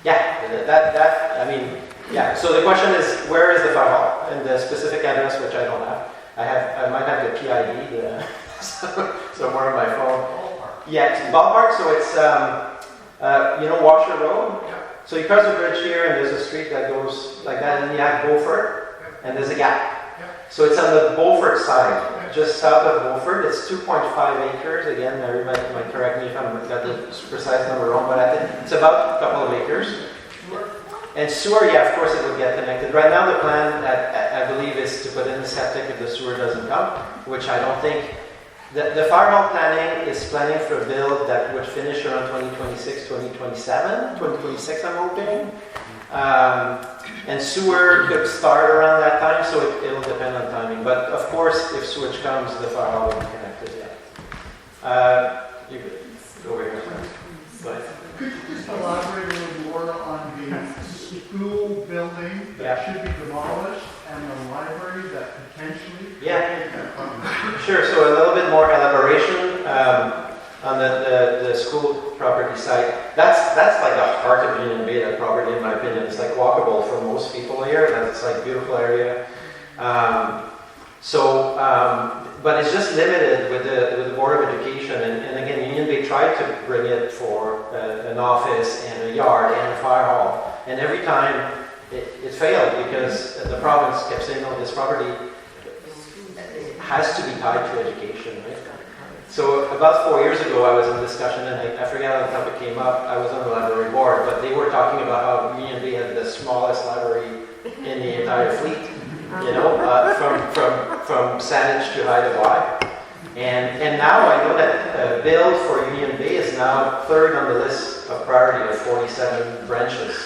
Speaker 1: Yeah, I mean, yeah. So the question is, where is the fire hall? And the specific address, which I don't have. I might have the PID somewhere on my phone.
Speaker 11: Ballpark.
Speaker 1: Yeah, it's ballpark. So it's Washer Road.
Speaker 11: Yeah.
Speaker 1: So you cross the bridge here, and there's a street that goes like that, and you have Beaufort, and there's a gap. So it's on the Beaufort side, just south of Beaufort. It's 2.5 acres. Again, Mary might correct me if I've got the precise number wrong, but I think it's about a couple of acres. And sewer, yeah, of course it would get connected. Right now the plan, I believe, is to put in the septic if the sewer doesn't come, which I don't think. The fire hall planning is planning for a build that would finish around 2026, 2027, 2026 I'm hoping. And sewer could start around that time, so it'll depend on timing. But of course, if sewage comes, the fire hall will be connected, yeah. You could go over here. Go ahead.
Speaker 11: Could you just elaborate a little more on the school building that should be demolished and the library that potentially?
Speaker 1: Yeah. Sure, so a little bit more elaboration on the school property site. That's like the heart of Union Bay, that property, in my opinion. It's like walkable for most people here. That's like a beautiful area. But it's just limited with the Board of Education. And again, Union Bay tried to bring it for an office and a yard and a fire hall. And every time it failed because the province kept saying, no, this property has to be tied to education, right? So about 4 years ago, I was in discussion, and I forget how the topic came up. I was on the library board, but they were talking about how Union Bay had the smallest library in the entire fleet, from Saanich to Haida Gwaii. And now I know that build for Union Bay is now third on the list of priority of 47 branches,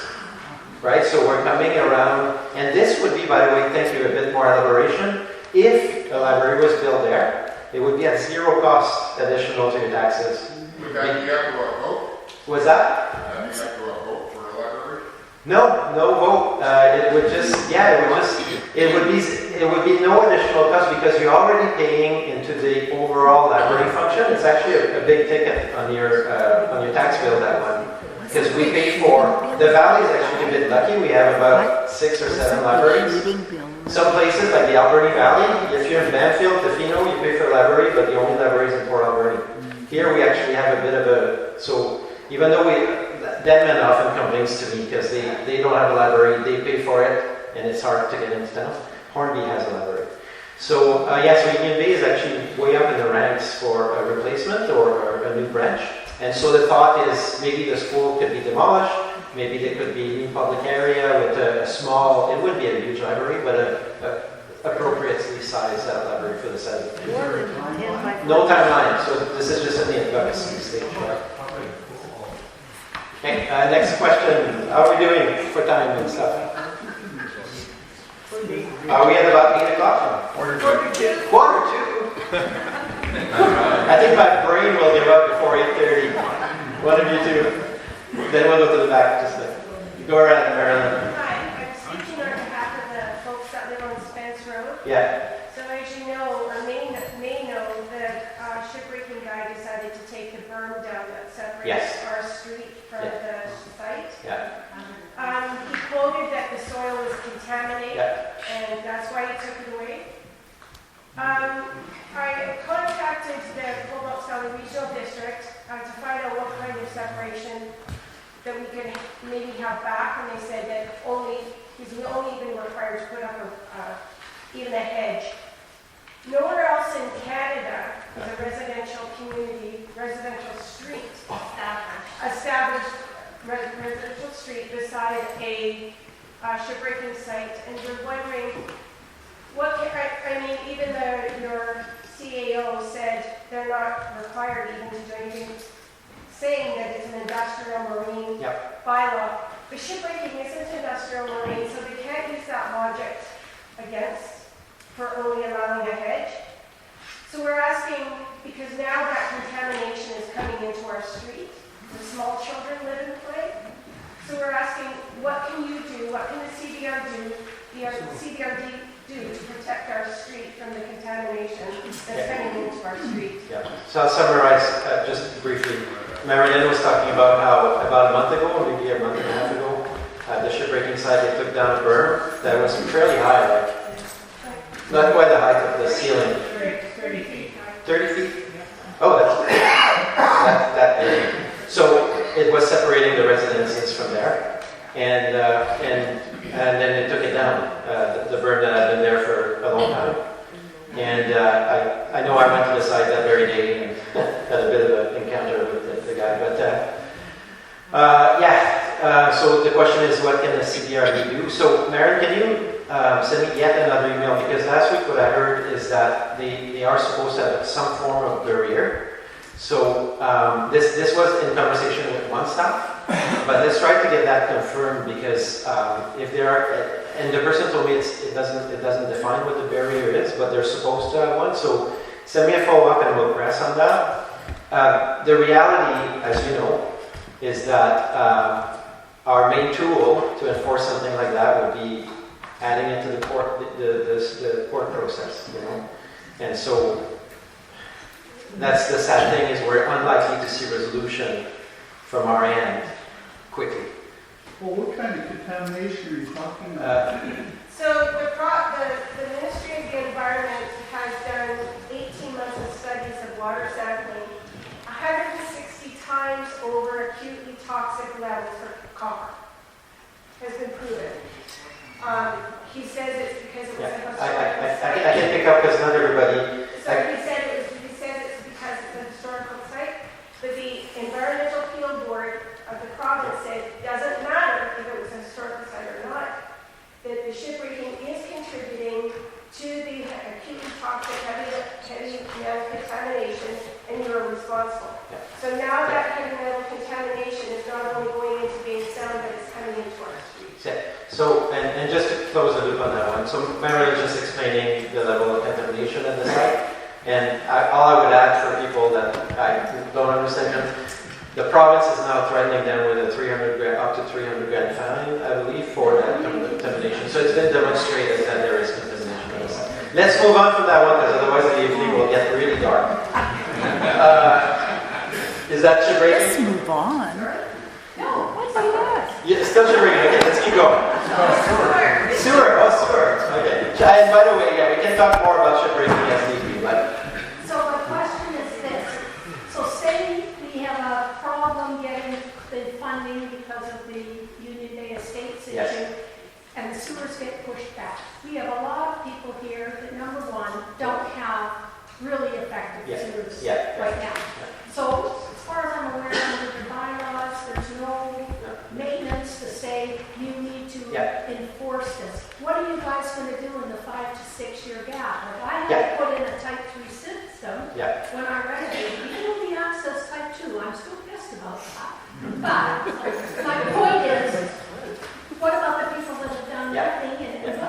Speaker 1: right? So we're coming around, and this would be, by the way, thank you, a bit more elaboration. If a library was built there, it would be at zero cost additional to your taxes.
Speaker 12: Would that be up to a vote?
Speaker 1: Was that?
Speaker 12: Would that be up to a vote for a library?
Speaker 1: No vote. It would be no additional cost because you're already paying into the overall library function. It's actually a big ticket on your tax bill, that one. Because we pay for, the valley is actually a bit lucky. We have about 6 or 7 libraries. Some places, like the Alberni Valley, if you're in Banfield, Tofino, you pay for a library, but the only library is in Port Alberni. Here we actually have a bit of a, so even though Denman often complains to me because they don't have a library, they pay for it, and it's hard to get into town. Hornby has a library. So so Union Bay is actually way up in the ranks for a replacement or a new branch. And so the thought is maybe the school could be demolished, maybe there could be a public area with a small, it wouldn't be a huge library, but a appropriately sized library for the setting. No timeline, so this is just in the advocacy stage. Okay, next question. How are we doing for time and stuff? Are we at about 8 o'clock? Quarter to. I think my brain will give up before 8:30. One of you two. Then we'll go to the back. Just go around, Marilyn.
Speaker 4: Hi, I'm speaking on behalf of the folks that live on Spence Road.
Speaker 1: Yeah.
Speaker 4: So as you know, or may know, the shipbreaking guy decided to take the berm down that separates our street from the site.
Speaker 1: Yeah.
Speaker 4: He quoted that the soil was contaminated, and that's why he took it away. I contacted the Cobalt Valley Regional District to find out what kind of separation that we could maybe have back, and they said that he's only been required to put up even a hedge. Nowhere else in Canada is a residential street established residential street beside a shipbreaking site, and we're wondering even your CAO said they're not required even to do anything, saying that it's an industrial marine bylaw. But shipbreaking isn't industrial marine, so they can't use that logic for only allowing a hedge. So we're asking, because now that contamination is coming into our street, the small children live and play.
Speaker 13: So we're asking, what can you do, what can the CBRD do to protect our street from the contamination that's coming into our street?
Speaker 1: Yeah. So I'll summarize just briefly. Marianne was talking about how about a month ago, or maybe a month and a half ago, the shipbreaking site, they took down a berm that was fairly high, like not quite the height of the ceiling.
Speaker 2: 30 feet.
Speaker 1: 30 feet? Oh, that area. So it was separating the residences from there, and then they took it down, the berm that had been there for a long time. And I know I went to the site that very day and had a bit of an encounter with the guy. But so the question is, what can the CBRD do? So Maren, can you send me yet another email? Because last week what I heard is that they are supposed to have some form of barrier. So this was in conversation with one staff, but let's try to get that confirmed, because if there are, and the person told me it doesn't define what the barrier is, but they're supposed to have one. So send me a follow-up and we'll press on that. The reality, as you know, is that our main tool to enforce something like that would be adding it to the court, the court process, you know. And so that's the sad thing, is we're unlikely to see resolution from our end quickly.
Speaker 7: Well, what kind of contamination are you talking about?
Speaker 13: So the Ministry of the Environment has done 18 months of studies of water sampling, 160 times over acutely toxic levels for copper has been proven. He says it's because it was a historical site.
Speaker 1: I can pick up, because not everybody.
Speaker 13: So he says it's because it's a historical site, but the Environmental Appeal Board of the province said it doesn't matter if it was a historical site or not, that the shipbreaking is contributing to the acutely toxic heavy metal contamination, and you are responsible.
Speaker 1: Yeah.
Speaker 13: So now that heavy metal contamination is not only going into Bay Sound, but it's coming into our streets.
Speaker 1: Yeah. So, and just to close the loop on that one, so Mary was just explaining the level of contamination at the site, and all I would add for people that I don't understand, the province is now threatening them with a up to 300 grand fine, I believe, for that contamination. So it's been demonstrated that there is contamination at the site. Let's move on from that one, because otherwise the evening will get really dark. Is that shipbreaking?
Speaker 14: Let's move on.
Speaker 13: No, what's that?
Speaker 1: Yeah, still shipbreaking. Okay, let's keep going. Sewer. Okay. And by the way, yeah, we can talk more about shipbreaking as need be, but
Speaker 15: So the question is this. So say we have a problem getting the funding because of the Union Bay Estates issue,
Speaker 1: Yes.
Speaker 15: and the sewers get pushed back. We have a lot of people here that, number one, don't have really effective sewers right now. So as far as I'm aware, under the bylaws, there's no maintenance to say you need to enforce this. What are you guys going to do in the 5 to 6 year gap? Like I had to put in a type 3 system when I renovated, even though the access type 2, I'm still pissed about that. But my point is, what about the people that have done nothing? And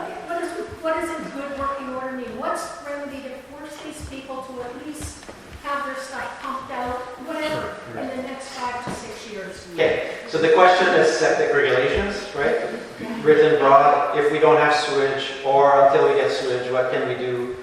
Speaker 15: what is a good working order mean? What's the remedy to force these people to at least have their stuff pumped out, whatever, in the next 5 to 6 years?
Speaker 1: okay. So the question is septic regulations, right? Written broad. If we don't have sewage, or until we get sewage, what can we do?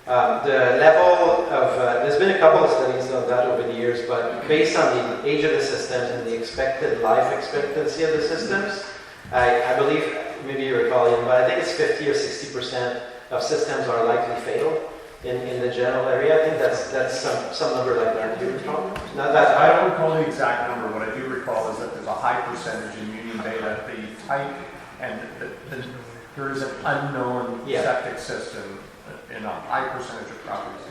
Speaker 1: The level of there's been a couple of studies on that over the years, but based on the age of the systems and the expected life expectancy of the systems, I believe, maybe you recall, Ian, but I think it's 50 or 60% of systems are likely fatal in the general area. I think that's some number like that. Do you recall? Not that
Speaker 16: I
Speaker 1: high.
Speaker 16: don't recall the exact number. What I do recall is that there's a high percentage in Union Bay that the type and there is an unknown septic system in a high percentage of properties.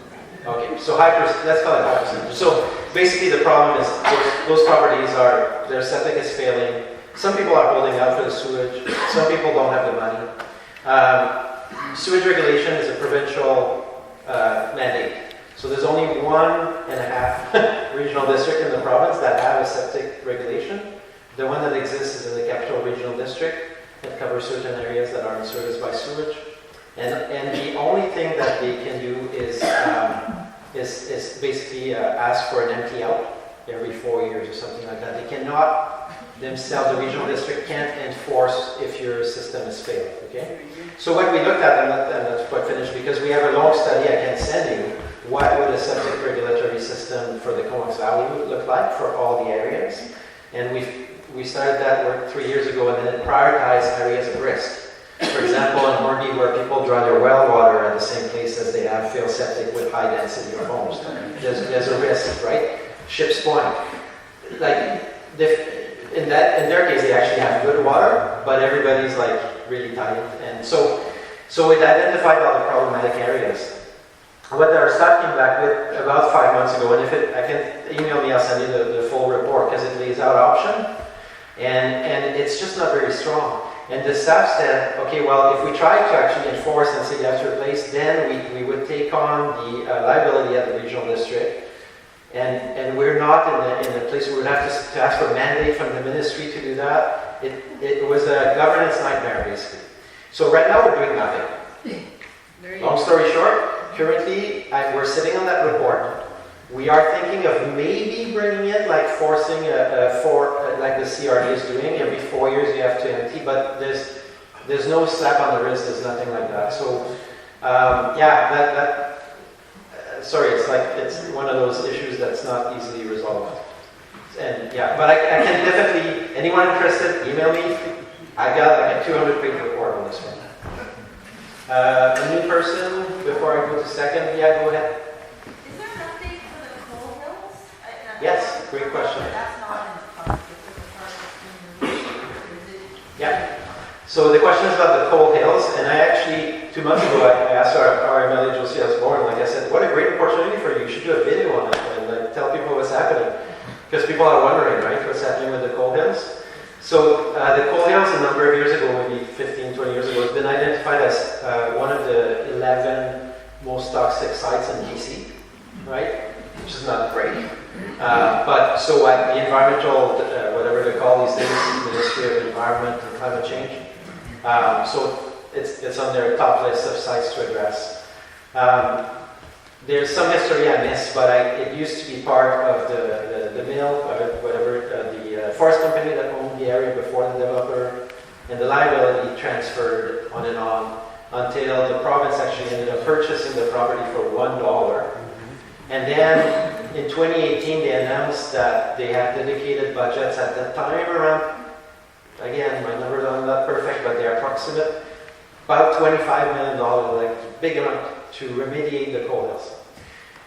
Speaker 1: Okay, so let's call it high percentage. So basically the problem is those properties their septic is failing. Some people are holding out for the sewage. Some people don't have the money. Sewage regulation is a provincial mandate. So there's only 1.5 regional district in the province that have a septic regulation. The one that exists is in the Capital Regional District. It covers certain areas that aren't serviced by sewage. And the only thing that they can do is basically ask for an empty out every 4 years or something like that. They cannot themselves, the regional district can't enforce if your system is failed, okay? So what we looked at, and that's quite finished, because we have a long study I can send you, what would a subject regulatory system for the Comox Valley look like for all the areas? And we started that work 3 years ago, and then it prioritized areas of risk. For example, in Hornby, where people draw their well water at the same place as they have failed septic with high density of homes, there's a risk, right? Ship's Point, like, in their case, they actually have good water, but everybody's like really tight. And so it identified all the problematic areas. What our staff came back with about 5 months ago, and I can email me, I'll send you the full report, because it lays out option, and it's just not very strong. And the staff said, okay, well, if we try to actually enforce and say you have to replace, then we would take on the liability at the regional district. And we're not in a place where we would have to ask for a mandate from the ministry to do that. It was a governance nightmare, basically. So right now we're doing nothing. Long story short, currently we're sitting on that report. We are thinking of maybe bringing it, like forcing like the CRD is doing. Every 4 years you have to empty, but there's no slap on the wrist. There's nothing like that. So sorry, it's one of those issues that's not easily resolved. And but I can definitely, anyone interested, email me. I got like a 200-page report on this one. A new person, before I go to second, go ahead.
Speaker 4: Is there an update for the coal hills?
Speaker 1: Yes, great question.
Speaker 4: That's not in the park, it's in the park.
Speaker 1: Yeah. So the question is about the coal hills, and I actually, 2 months ago, I asked our MLA Josie Osborne, like I said, what a great opportunity for you. You should do a video on it and like, tell people what's happening. Because people are wondering, right, what's happening with the coal hills. So the coal hills, a number of years ago, maybe 15, 20 years ago, has been identified as one of the 11 most toxic sites in BC, right? Which is not great. But so at the environmental, whatever they call these things, Ministry of Environment and Climate Change, so it's on their top list of sites to address. There's some history I missed, but it used to be part of the mill, the forest company that owned the area before the developer, and the liability transferred on and on until the province actually ended up purchasing the property for $1. And then in 2018, they announced that they had dedicated budgets at that time around, again, my numbers are not perfect, but they're approximate, about $25 million, like big amount, to remediate the coal hills.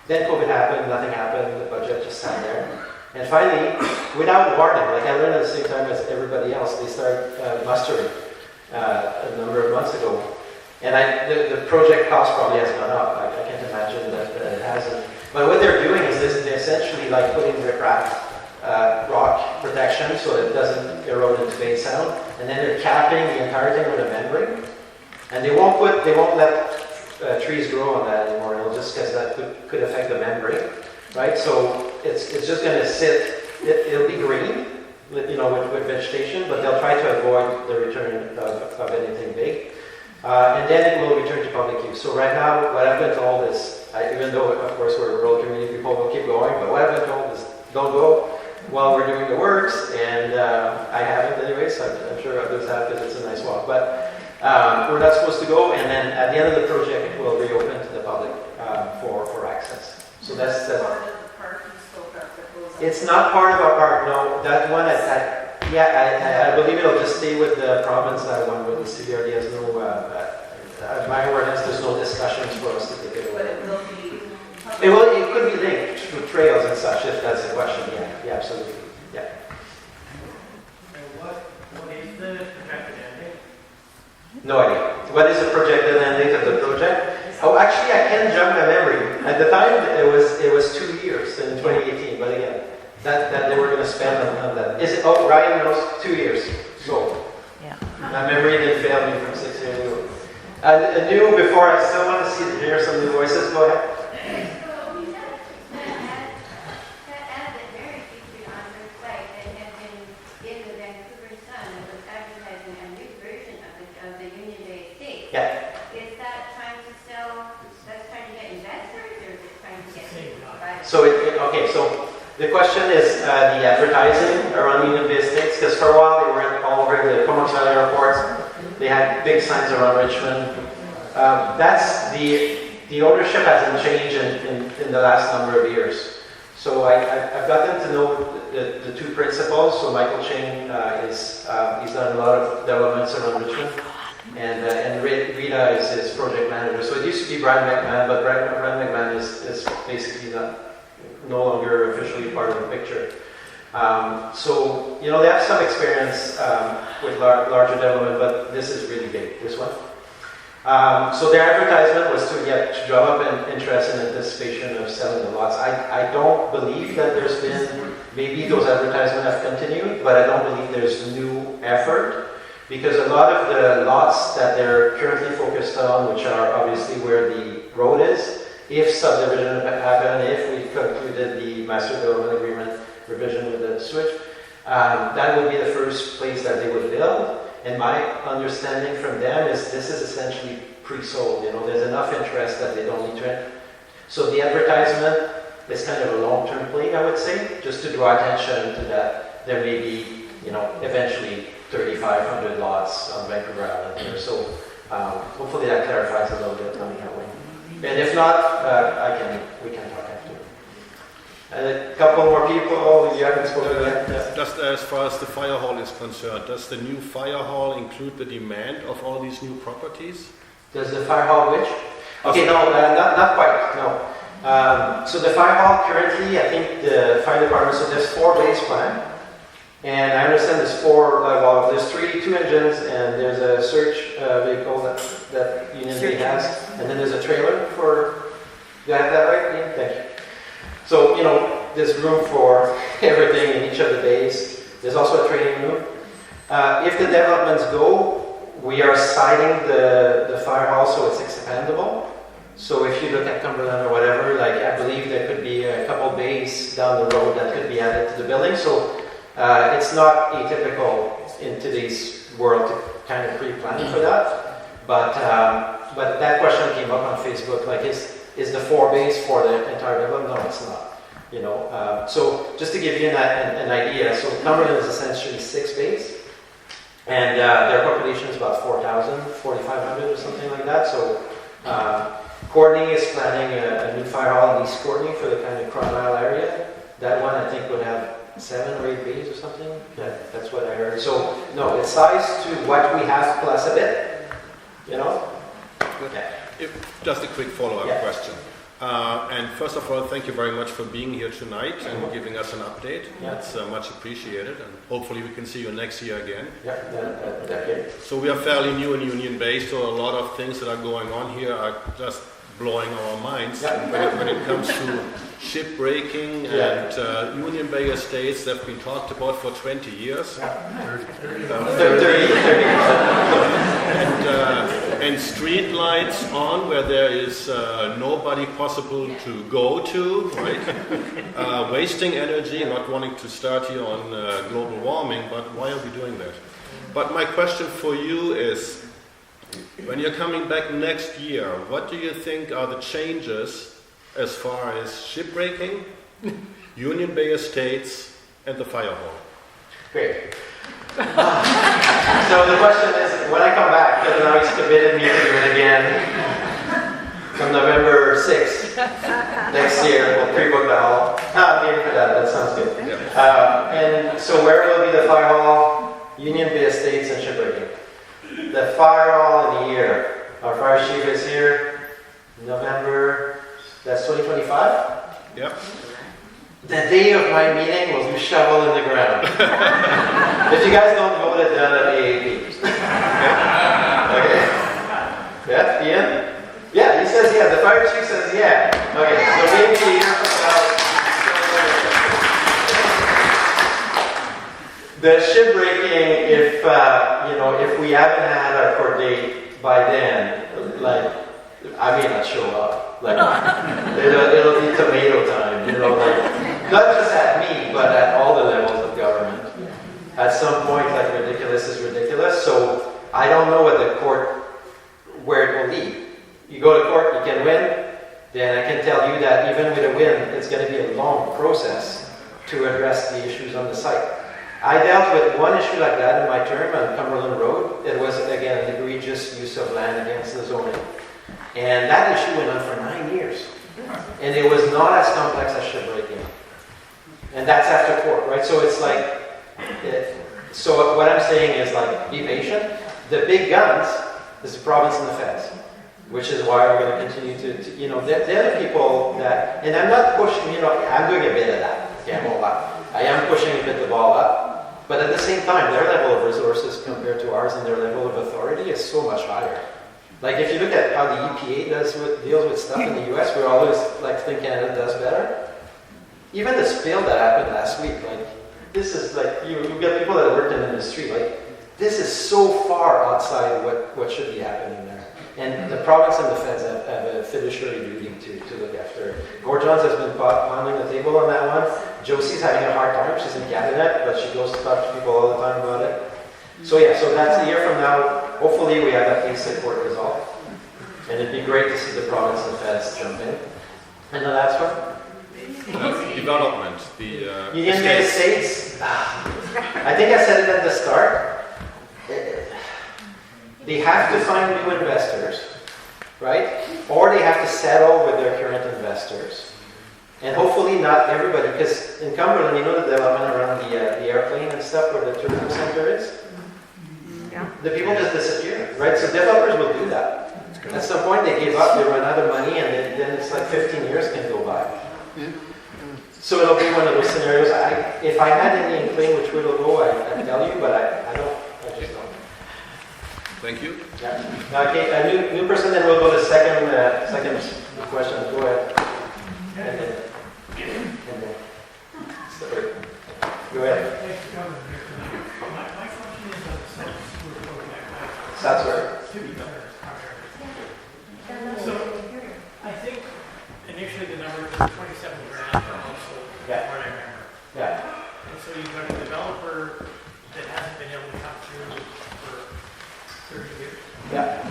Speaker 1: Then COVID happened, nothing happened, the budget just sat there. And finally, without warning, like I learned at the same time as everybody else, they started mustering a number of months ago. And the project cost probably has gone up. I can't imagine that it hasn't. But what they're doing is they're essentially like putting riprap rock protection so it doesn't erode into Bay Sound, and then they're capping the entire thing with a membrane. And they won't let trees grow on that anymore, just because that could affect the membrane, right? So it's just going to sit. It'll be green, with vegetation, but they'll try to avoid the return of anything big. And then it will return to public use. So right now, what I've been told is, even though, of course, we're a rural community, people will keep going, but what I've been told is don't go while we're doing the works, and I haven't anyway, so I'm sure others have because it's a nice walk. But we're not supposed to go, and then at the end of the project, we'll reopen to the public for access. So that's
Speaker 4: Part of the park you spoke of that goes on.
Speaker 1: It's not part of our park, no. That one, I believe it'll just stay with the province, that one with the CBRD has no, my awareness, there's no discussions for us to take it
Speaker 4: But
Speaker 1: away.
Speaker 4: it will be.
Speaker 1: It could be linked to trails and such, if that's the question, yeah, absolutely, yeah.
Speaker 2: What is the projected end date?
Speaker 1: No idea. What is the projected end date of the project? Oh, actually, I can jump my memory. At the time, it was 2 years in 2018, but again, that they were going to spend on that. Ryan knows 2 years. So,
Speaker 5: Yeah.
Speaker 1: my memory didn't fail me from 6 years ago. New, before I still want to hear some new voices, go ahead.
Speaker 9: So we said that ad that Mary featured on her site that had been in the Vancouver Sun that was advertising a new version of the Union Bay estate.
Speaker 1: Yeah.
Speaker 9: Is that trying to sell, that's trying to get investors, or is it trying to get private?
Speaker 1: So, The question is the advertising around Union Bay Estates, because for a while they were all over the Comox Valley airports. They had big signs around Richmond. That's the ownership hasn't changed in the last number of years. So I've gotten to know the two principals. So Michael Ching he's done a lot of developments around Richmond, and Rita is his project manager. So it used to be Brian McMahon, but Brian McMahon is basically no longer officially part of the picture. So they have some experience with larger development, but this is really big. This one. So their advertisement was to drum up an interest and anticipation of selling the lots. I don't believe that there's been, maybe those advertisements have continued, but I don't believe there's new effort, because a lot of the lots that they're currently focused on, which are obviously where the road is, if subdivision happened, if we concluded the master development agreement revision with the switch, that would be the first place that they would build. And my understanding from them is this is essentially pre-sold. There's enough interest that they don't need to. So the advertisement is kind of a long-term play, I would say, just to draw attention to that. There may be, eventually 3,500 lots on Vancouver Island here. So hopefully that clarifies a little bit on that way. And if not, we can talk after. And a couple more people, you haven't spoken to that? Yeah.
Speaker 14: Just as far as the fire hall is concerned, does the new fire hall include the demand of all these new properties?
Speaker 1: Does the fire hall which? Okay, no, not quite, no. So the fire hall currently, I think the fire department, so there's 4 base plan. And I understand there's 4, there's 2 engines, and there's a search vehicle that Union Bay has. And then there's a trailer for, do I have that right? Yeah, thank you. So, there's room for everything in each of the bays. There's also a training room. If the developments go, we are siding the fire hall so it's expandable. So if you look at Cumberland or whatever, I believe there could be a couple bays down the road that could be added to the building. So it's not atypical in today's world to kind of pre-plan for that. But that question came up on Facebook, is the 4 bays for the entire development? No, it's not. So just to give you an idea, so Cumberland is essentially 6 bays, and their population is about 4,000, 4,500 or something like that. So Courtney is planning a new fire hall in East Courtney for the kind of Cromwell area. That one I think would have 7 or 8 bays or something. That's what I heard. So no, it's sized to what we have plus a bit. Yeah.
Speaker 14: Just a quick follow-up question. And first of all, thank you very much for being here tonight and giving us an update. That's much appreciated, and hopefully we can see you next year again. So we are fairly new in Union Bay, so a lot of things that are going on here are just blowing our minds. When it comes to ship breaking and Union Bay estates that have been talked about for 20 years. 30. And street lights on where there is nobody possible to go to, right? Wasting energy, not wanting to start here on global warming, but why are we doing that? But my question for you is, when you're coming back next year, what do you think are the changes as far as shipbreaking, Union Bay Estates, and the fire hall?
Speaker 1: Great. So the question is, when I come back, because now he's committed me to do it again, from November 6th next year, we'll pre-book the hall. I'm here for that sounds good. And so where will be the fire hall? Union Bay Estates and shipbreaking. The fire hall in the year. Our fire chief is here, November, that's 2025?
Speaker 14: Yep.
Speaker 1: The day of my meeting will do shovel in the ground. If you guys don't vote it down at AAP. Okay. Yeah, Ian? Yeah, he says yeah. The fire chief says yeah. Okay, so maybe a year from now. The ship breaking, if we haven't had our court date by then, I may not show up. It'll be tomato time, not just at me, but at all the levels of government. At some point, ridiculous is ridiculous. So I don't know what the court, where it will lead. You go to court, you can win. Then I can tell you that even with a win, it's going to be a long process to address the issues on the site. I dealt with one issue like that in my term on Cumberland Road. It was, again, an egregious use of land against the zoning. And that issue went on for 9 years. And it was not as complex as ship breaking. And that's after court, right? So it's like, so what I'm saying is like, be patient. The big guns is the province and the feds, which is why we're going to continue to you know, they're the people that, and I'm not pushing, you know, I'm doing a bit of that, okay, I won't lie. I am pushing a bit the ball up, but at the same time, their level of resources compared to ours and their level of authority is so much higher. Like if you look at how the EPA deals with stuff in the US, we always like think Canada does better. Even the spill that happened last week, like this is like, you get people that work in the industry, like this is so far outside what should be happening there. And the province and the feds have a fiduciary duty to look after it. Gord Johns has been pounding the table on that one. Josie's having a hard time. She's in cabinet, but she goes to talk to people all the time about it. So yeah, so that's a year from now. Hopefully we have that case in court resolved. And it'd be great to see the province and the feds jump in. And the last one?
Speaker 14: Development.
Speaker 1: United States. I think I said it at the start. They have to find new investors, right? Or they have to settle with their current investors. And hopefully not everybody, because in Cumberland, you know the development around the airplane and stuff where the tourism center is?
Speaker 5: Yeah.
Speaker 1: The people just disappear, right? So developers will do that. At some point they give up, they run out of money, and then it's like 15 years can go by. So it'll be one of those scenarios. If I had any inkling which way it'll go, I'd tell you, but I don't. I just don't.
Speaker 14: Thank you.
Speaker 1: Yeah. Okay, a new person, then we'll go to second question. Go ahead. And then, sorry. Go ahead.
Speaker 17: My question is on the South Sewer project.
Speaker 1: That's right.
Speaker 17: So, I think initially the number was 27 grand per household,
Speaker 1: Yeah.
Speaker 17: what I remember.
Speaker 1: Yeah.
Speaker 17: And so you've got a developer that hasn't been able to come through for 30 years.
Speaker 1: Yeah.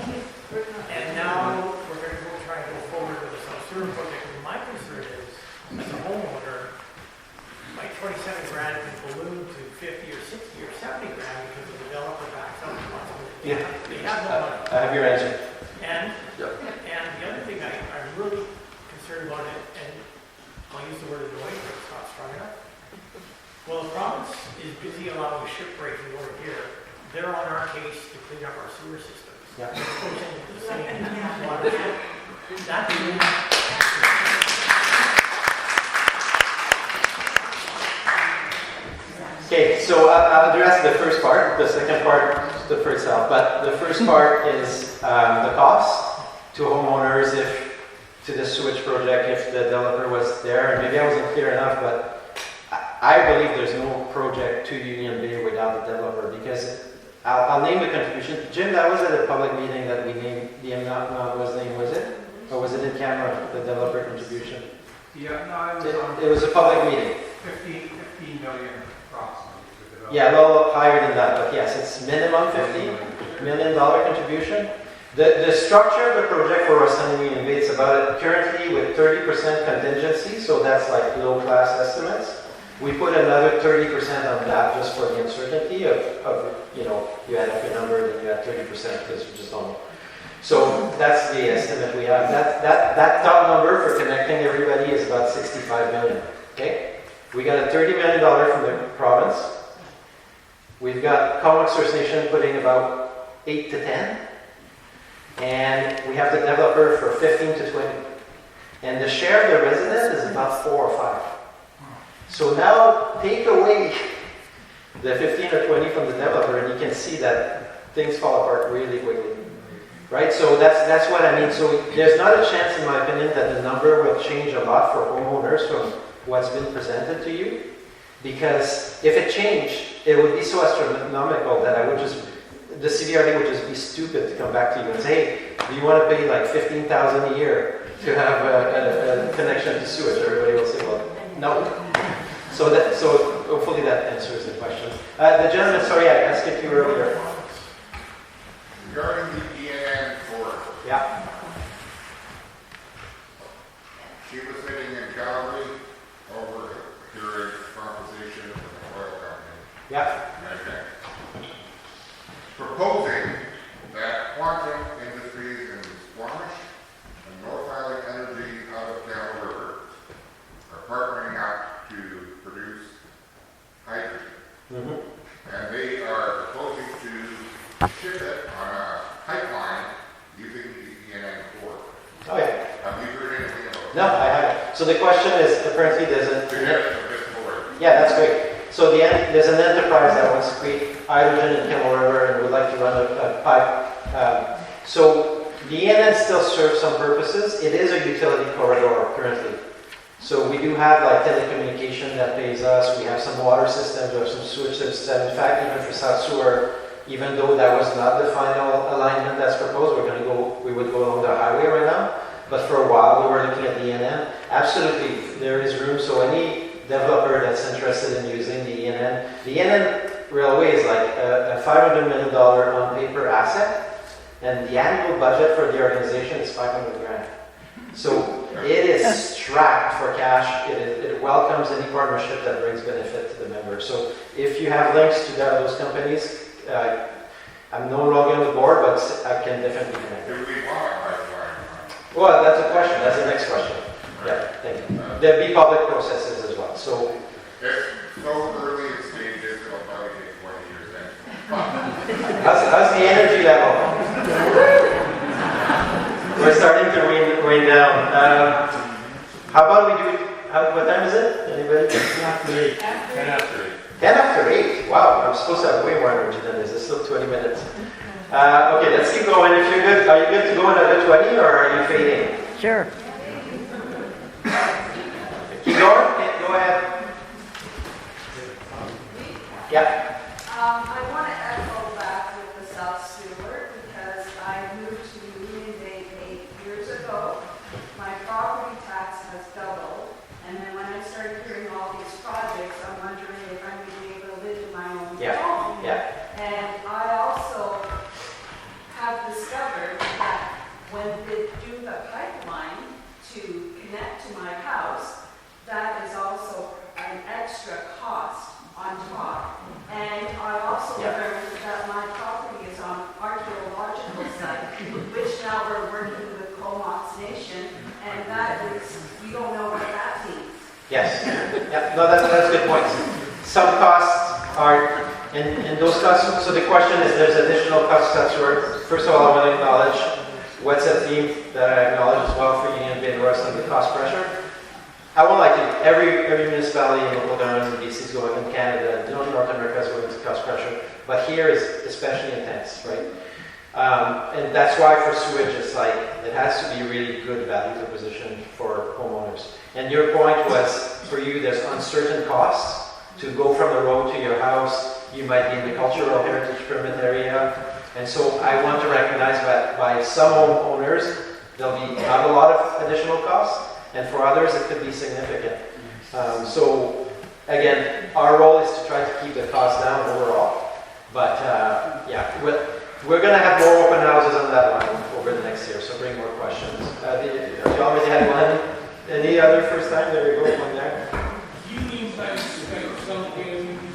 Speaker 17: And now we're going to go try and go forward with the South Sewer project. And my concern is, as a homeowner, my 27 grand can balloon to 50 or 60 or 70 grand because the developer backs up and wants to.
Speaker 1: Yeah.
Speaker 17: They have no money.
Speaker 1: I have your answer.
Speaker 17: And the other thing I'm really concerned about it, and I'll use the word annoyed, but it's not strong enough. Well, the province is busy allowing ship breaking over here. They're on our case to clean up our sewer systems.
Speaker 1: Yeah.
Speaker 17: They're proposing the same water. That's
Speaker 1: Okay, so I'll address the first part. The second part stood for itself. But the first part is the cost to homeowners to the sewage project if the developer was there. And maybe I wasn't clear enough, but I believe there's no project to Union Bay without the developer because I'll name the contribution. Jim, that was at a public meeting that we named the amount was named, was it? Or was it in camera, the developer contribution?
Speaker 6: Yeah, no,
Speaker 1: It was a public meeting.
Speaker 6: 15 million approximately.
Speaker 1: Yeah, a little higher than that, but yes, it's minimum $50 million contribution. The structure of the project for Rossini Union Bay, it's about currently with 30% contingency, so that's like low class estimates. We put another 30% on that just for the uncertainty of you add up your number, then you add 30% because you just don't know. So that's the estimate we have. That top number for connecting everybody is about $65 million. Okay, we got a $30 million from the province. We've got Comox First Nation putting about 8 to 10, and we have the developer for 15 to 20. And the share of the resident is about 4 or 5. So now take away the 15 or 20 from the developer, and you can see that things fall apart really quickly. Right? So that's what I mean. So there's not a chance, in my opinion, that the number will change a lot for homeowners from what's been presented to you. Because if it changed, it would be so astronomical that the CVRD would just be stupid to come back to you and say, hey, do you want to pay like $15,000 a year to have a connection to sewage? Everybody will say, well, no. So hopefully that answers the question. The gentleman, sorry, I skipped you earlier.
Speaker 12: Regarding the EAN court.
Speaker 1: Yeah.
Speaker 12: She was sitting in Calgary over here in
Speaker 1: Yeah.
Speaker 12: Okay. Proposing that Quantum Industries in Squamish and North Island Energy out of Camel River are partnering up to produce hydrogen. And they are proposing to ship it on a pipeline using the ENN core.
Speaker 1: Oh, yeah.
Speaker 12: Have you heard anything about that?
Speaker 1: No, I haven't. So the question is, apparently there's
Speaker 12: Yeah,
Speaker 1: that's great. So there's an enterprise that wants to create hydrogen in Camel River and would like to run a pipe. So the ENN still serves some purposes. It is a utility corridor currently. So we do have like telecommunication that pays us. We have some water systems, we have some sewage systems. In fact, even for South Sewer, even though that was not the final alignment that's proposed, we would go along the highway right now. But for a while, we were looking at the ENN. Absolutely, there is room. So any developer that's interested in using the ENN Railway is like a $500 million on paper asset, and the annual budget for the organization is $500 grand. So it is strapped for cash. It welcomes any partnership that brings benefit to the members. So if you have links to those companies, I'm no longer on the board, but I can definitely connect.
Speaker 12: Do we want a pipeline?
Speaker 1: Well, that's a question. That's the next question. Yeah, thank you. There'll be public processes as well. So
Speaker 12: It's so early in stages, it'll probably take 20 years then.
Speaker 1: how's the energy level? We're starting to rain down. How about we do? What time is it? Anybody? 10 after 8. 10 after 8. 10 after 8. Wow, I'm supposed to have way more energy than this. It's still 20 minutes. Okay, let's keep going. If you're good, are you good to go another 20, or are you fading?
Speaker 5: Sure.
Speaker 1: Keep going. Okay, go ahead. Yeah.
Speaker 18: I want to echo back with the South Sewer because I moved to Union Bay 8 years ago. My property tax has doubled, and then when I started hearing all these projects, I'm wondering if I'm going to be able to live in my own home.
Speaker 1: Yeah.
Speaker 18: And I also have discovered that when they do the pipeline to connect to my house, that is also an extra cost on top. And I also learned that my property is on archaeological site, which now we're working with Comox Nation, and that is, we don't know what that means.
Speaker 1: Yes. Yeah. No, that's good points. Some costs are, and those costs, so the question is there's additional costs that's worth. First of all, I want to acknowledge what's a theme that I acknowledge as well for Union Bay and West on the cost pressure. I won't like it. Every municipality in local government in BC is going, in Canada, North America is going to cost pressure, but here is especially intense, right? And that's why for sewage, it's like, it has to be really good value proposition for homeowners. And your point was, for you, there's uncertain costs to go from the road to your house. You might be in the cultural heritage permit area. And so I want to recognize that by some homeowners, there'll be not a lot of additional costs. And for others, it could be significant. So again, our role is to try to keep the cost down overall. But yeah, we're going to have more open houses on that line over the next year, so bring more questions. You already had one. Any other first time? There you go, one there.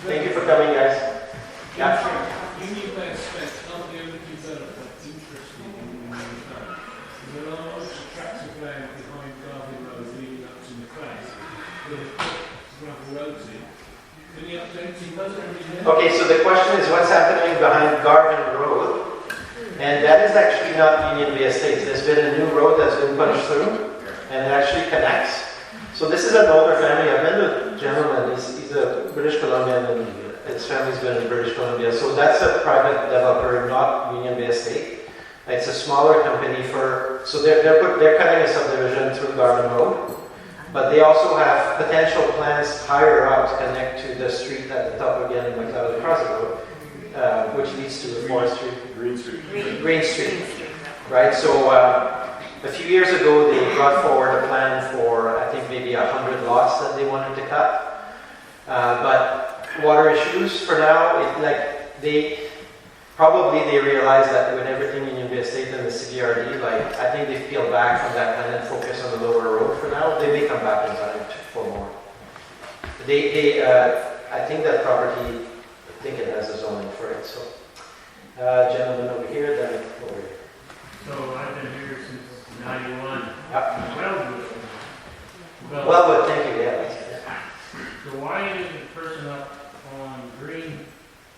Speaker 1: Thank you for coming, guys. Yeah. Okay, so the question is what's happening behind Garvin Road, and that is actually not Union Bay Estates. There's been a new road that's been punched through, and it actually connects. So this is an older family. I've met the gentleman. He's a British Columbian, and his family's been in British Columbia. So that's a private developer, not Union Bay Estate. It's a smaller company so they're cutting a subdivision through Garvin Road. But they also have potential plans higher up to connect to the street at the top again in McLeod across the road, which leads to the Forestry. Green Street. Right? So a few years ago, they brought forward a plan for, I think, maybe 100 lots that they wanted to cut. But water issues for now, they realize that with everything in Union Bay Estate and the CBRD, I think they've peeled back from that plan and focus on the lower road for now. They may come back in time for more. I think that property Gentleman over here, then over here.
Speaker 19: So I've been here since 91.
Speaker 1: Yep.
Speaker 19: Well,
Speaker 1: thank you, yeah.
Speaker 19: so why did the person up on Green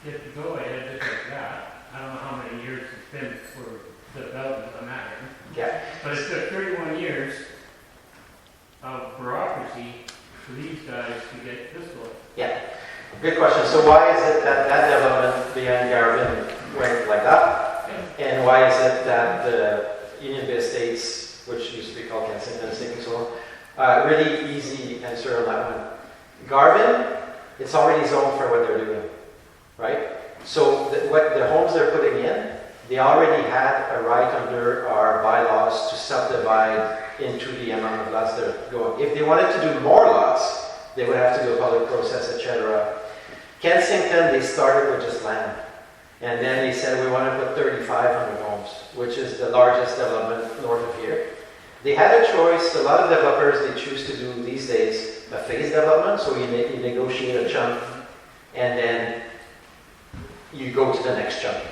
Speaker 19: get to go ahead just like that? I don't know how many years it's been for development on that end.
Speaker 1: Yeah.
Speaker 19: But it took 31 years of bureaucracy for these guys to get this way.
Speaker 1: Yeah. Good question. So why is it that that development behind Garvin went like that? And why is it that the Union Bay Estates, which used to be called Kensington Estate and so on, really easy answer on that one. Garvin, it's already zoned for what they're doing, right? So what the homes they're putting in, they already had a right under our bylaws to subdivide into the amount of lots they're going. If they wanted to do more lots, they would have to do a public process, etc. Kensington, they started with just land. And then they said, we want to put 3,500 homes, which is the largest development north of here. They had a choice. A lot of developers, they choose to do these days a phase development. So you negotiate a chunk, and then you go to the next chunk.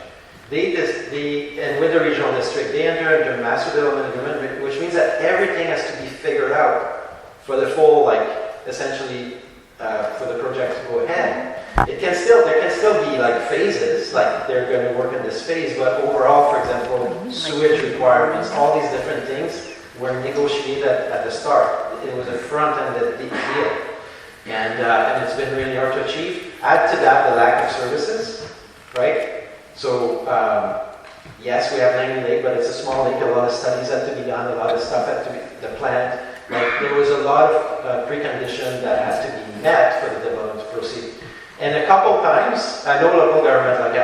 Speaker 1: And with the regional district, they enter into a master development agreement, which means that everything has to be figured out for the full, essentially, for the project to go ahead. There can still be phases, like they're going to work in this phase, but overall, for example, sewage requirements, all these different things were negotiated at the start. It was a front-ended deal, and it's been really hard to achieve. Add to that the lack of services, right? So yes, we have Langley Lake, but it's a small lake. A lot of studies had to be done. A lot of stuff had to be the plant. There was a lot of precondition that had to be met for the development to proceed. And a couple times, I know local government,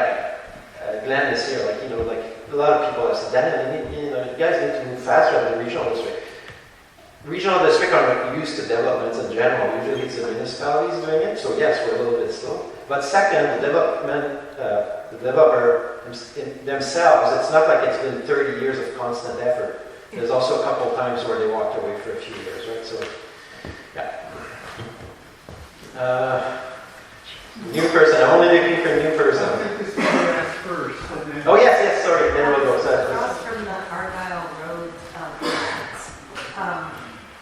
Speaker 1: Glenn is here, a lot of people have said, Daniel, you guys need to move faster than the regional district. Regional district are not used to developments in general. Usually it's the municipalities doing it, so yes, we're a little bit slow. But second, the developer themselves, it's not like it's been 30 years of constant effort. There's also a couple of times where they walked away for a few years, right? So, yeah. New person, I'm only looking for a new person. Oh, yes, sorry, then we'll go.
Speaker 20: Across from the Argyle Road,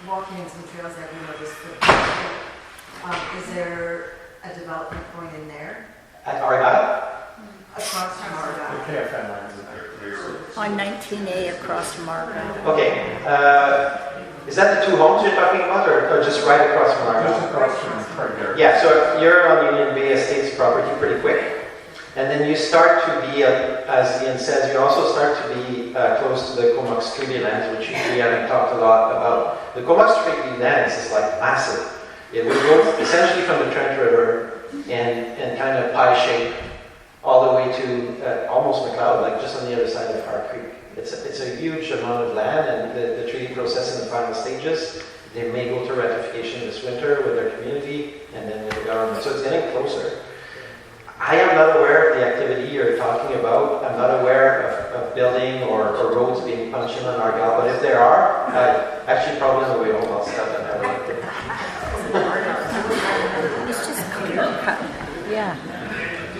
Speaker 20: walking some trails that we noticed. Is there a development going in there?
Speaker 1: At Argyle?
Speaker 20: Across from Argyle.
Speaker 16: The KFN lands in there.
Speaker 5: On 19A across from Arbour.
Speaker 1: Okay. Is that the two homes you're talking about, or just right across from Argyle?
Speaker 16: Just across from Craig.
Speaker 1: Yeah, so you're on Union Bay Estates property pretty quick. And then you start to be, as Ian says, you also start to be close to the Comox Treaty lands, which we haven't talked a lot about. The Comox Treaty lands is massive. It would go essentially from the Trent River and kind of pie shape all the way to almost McLeod, just on the other side of Far Creek. It's a huge amount of land, and the treaty process in the final stages. They may go to ratification this winter with their community and then with the government. So it's getting closer. I am not aware of the activity you're talking about. I'm not aware of building or roads being punched in on Argyle, but if there are, actually probably on the way home I'll stop and have a look.
Speaker 5: It's just clear cut. Yeah.
Speaker 17: I'm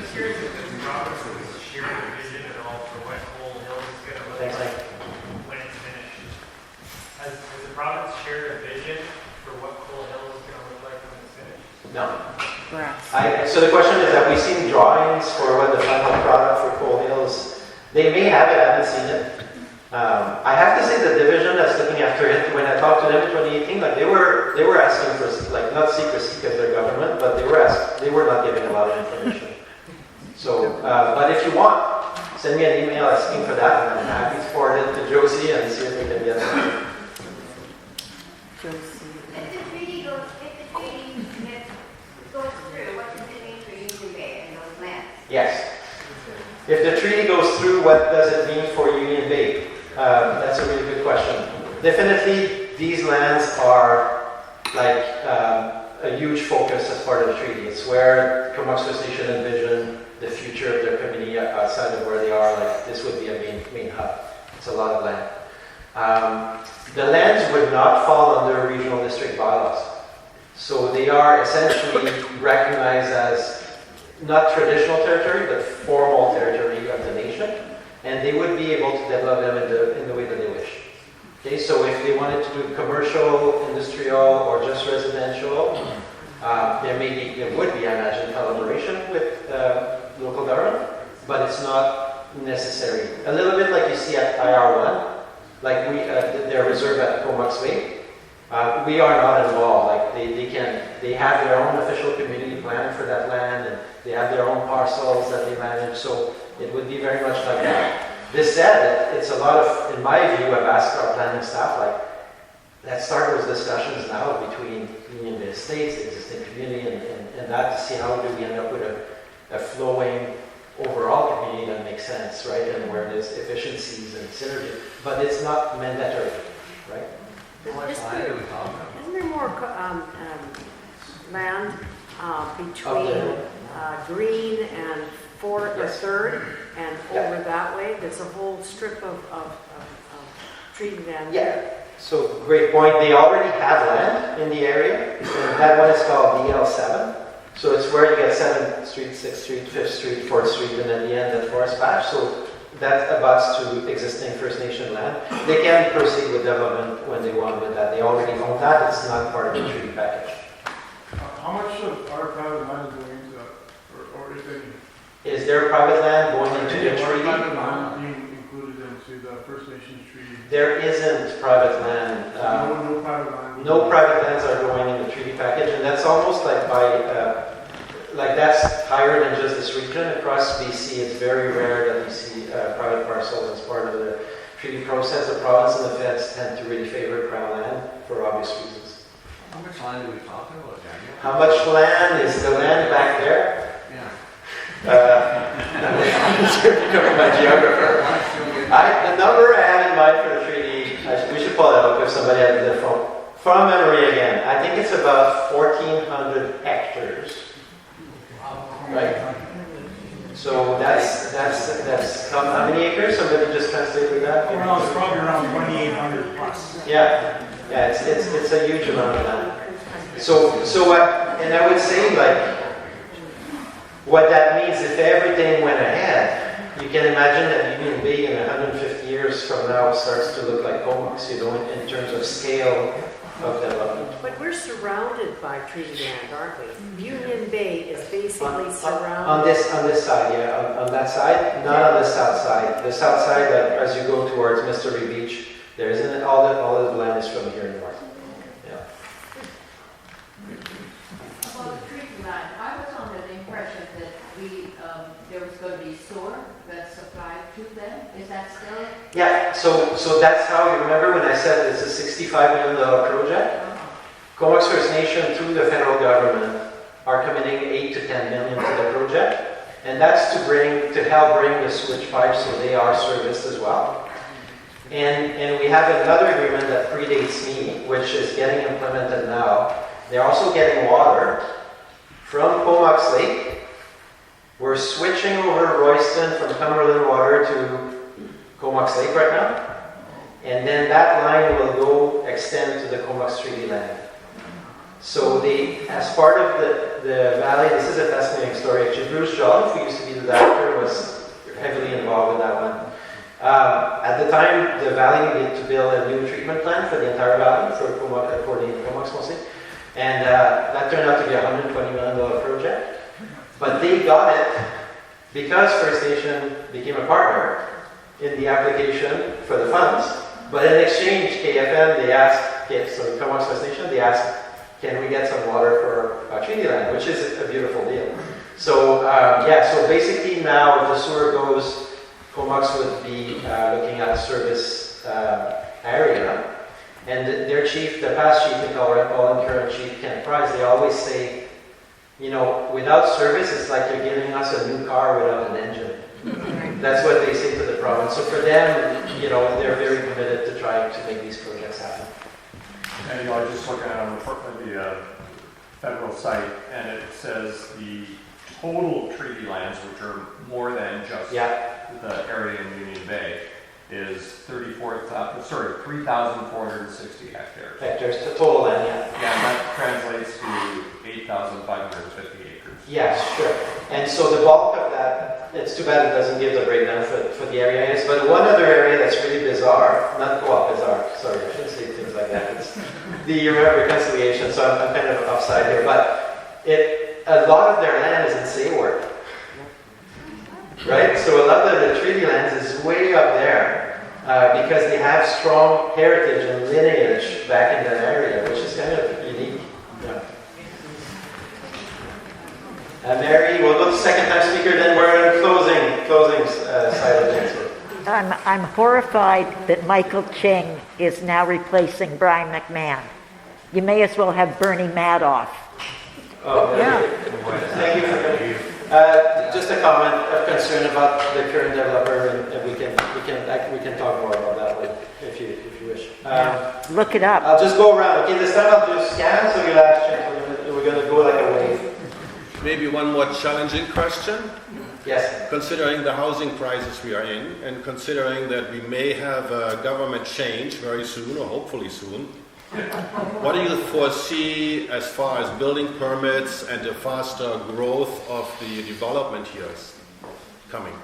Speaker 17: just curious if this province is sharing a vision at all for what Coal Hill is going to look
Speaker 1: Thanks,
Speaker 17: like when it's finished. Has the province shared a vision for what Coal Hill is going to look like when it's finished?
Speaker 1: No.
Speaker 5: Grass.
Speaker 1: So the question is, have we seen drawings for what the final product for Coal Hill is? They may have it, I haven't seen it. I have to say the division that's looking after it, when I talked to them in 2018, they were asking for, not secrecy because they're government, but they were not giving a lot of information. So, but if you want, send me an email asking for that, and I'm happy to forward it to Josie and see if we can get it.
Speaker 9: If the treaty goes through, what does it mean for Union Bay and those lands?
Speaker 1: Yes. If the treaty goes through, what does it mean for Union Bay? That's a really good question. Definitely, these lands are a huge focus as part of the treaty. It's where Comox First Nation envisioned the future of their community outside of where they are. This would be a main hub. It's a lot of land. The lands would not fall under regional district bylaws. So they are essentially recognized as not traditional territory, but formal territory of the nation, and they would be able to develop them in the way that they wish. Okay, so if they wanted to do commercial, industrial, or just residential, there would be, I imagine, collaboration with local government, but it's not necessary. A little bit like you see at IR1, like they're reserved at Comox Bay. We are not involved. Like they have their own official community plan for that land, and they have their own parcels that they manage. So it would be very much like that. This said, it's a lot of, in my view, I've asked our planning staff, like, let's start those discussions now between Union Bay Estates, the existing community, and that to see how do we end up with a flowing overall community that makes sense, right? And where there's efficiencies and synergy, but it's not mandatory, right?
Speaker 10: Isn't there more land between Green and 4th or 3rd and over that way? There's a whole strip of treaty land.
Speaker 1: Yeah, so great point. They already have land in the area, and that one is called DL7. So it's where you get 7th Street, 6th Street, 5th Street, 4th Street, and at the end that forest patch. So that abuts to existing First Nation land. They can proceed with development when they want with that. They already own that. It's not part of the treaty package.
Speaker 7: How much of our private land is going into that, or if any?
Speaker 1: Is there private land going into the treaty?
Speaker 7: Private land being included into the First Nations treaty?
Speaker 1: There isn't private land.
Speaker 7: No private land.
Speaker 1: No private lands are going in the treaty package, and that's almost like that's higher than just this region. Across BC, it's very rare that you see private parcels as part of the treaty process. The province and the feds tend to really favor Crown land for obvious reasons.
Speaker 3: How much land are we talking about, Daniel?
Speaker 1: How much land is the land back there? I'm becoming my geographer. The number I have in mind for the treaty, we should pull that up if somebody has the phone. From memory again, I think it's about 1,400 hectares. Right? So that's how many acres? Somebody just translate with that?
Speaker 7: Well, it's probably around 2,800 plus.
Speaker 1: Yeah, it's a huge amount of land. So what? And I would say what that means if everything went ahead, you can imagine that Union Bay in 150 years from now starts to look like Comox, in terms of scale of development.
Speaker 10: But we're surrounded by treaty land, aren't we? Union Bay is basically surrounded.
Speaker 1: On this side, yeah. On that side, not on the south side. The south side, as you go towards Mystery Beach, there isn't all the land is from here north. Yeah.
Speaker 21: About the treaty land, I was under the impression that there was going to be sewer that's supplied to them. Is that still?
Speaker 1: Yeah, so that's how you remember when I said it's a $65 million project? Comox First Nation through the federal government are committing $8 to $10 million to the project, and that's to help bring the switch pipes so they are serviced as well. And we have another agreement that predates me, which is getting implemented now. They're also getting water from Comox Lake. We're switching over Royston from Cumberland Water to Comox Lake right now. And then that line will go extend to the Comox Treaty land. So as part of the valley, this is a fascinating story. Actually, Bruce Jolliffe, who used to be the director, was heavily involved with that one. At the time, the valley needed to build a new treatment plant for the entire valley, for the Comox mostly. And that turned out to be a $120 million project. But they got it because First Nation became a partner in the application for the funds. But in exchange, KFN, Comox First Nation, they asked, can we get some water for our treaty land, which is a beautiful deal. So, so basically now if the sewer goes, Comox would be looking at service area. And their chief, the past chief, they call and current chief, Kent Price, they always say, without service, it's like you're giving us a new car without an engine. That's what they say to the province. So for them, they're very committed to trying to make these projects happen.
Speaker 16: And I was just looking at the federal site, and it says the total treaty lands, which are more than just the area in Union Bay, is 3,460 hectares.
Speaker 1: Hectares to total land,
Speaker 16: Yeah, and that translates to 8,550 acres.
Speaker 1: Yes, sure. And so the bulk of that, it's too bad it doesn't give the breakdown for the area is, but one other area that's really bizarre, bizarre, sorry, I shouldn't say things like that, it's the reconciliation, so I'm kind of offside here, but a lot of their land is in Sayward, right? So a lot of the treaty lands is way up there because they have strong heritage and lineage back in that area, which is kind of unique. Yeah. Mary, we'll go to second time speaker, then we're in closing side of things.
Speaker 5: I'm horrified that Michael Ching is now replacing Brian McMahon. You may as well have Bernie Madoff.
Speaker 1: Oh,
Speaker 5: yeah.
Speaker 1: Thank you for coming. Just a comment of concern about the current developer, and we can talk more about that one if you wish.
Speaker 5: Look it up.
Speaker 1: I'll just go around. Okay, this time I'll do scan, so your last chance. We're going to go like a wave.
Speaker 14: Maybe one more challenging question.
Speaker 1: Yes.
Speaker 14: Considering the housing crisis we are in, and considering that we may have a government change very soon, or hopefully soon, what do you foresee as far as building permits and the faster growth of the development here is coming?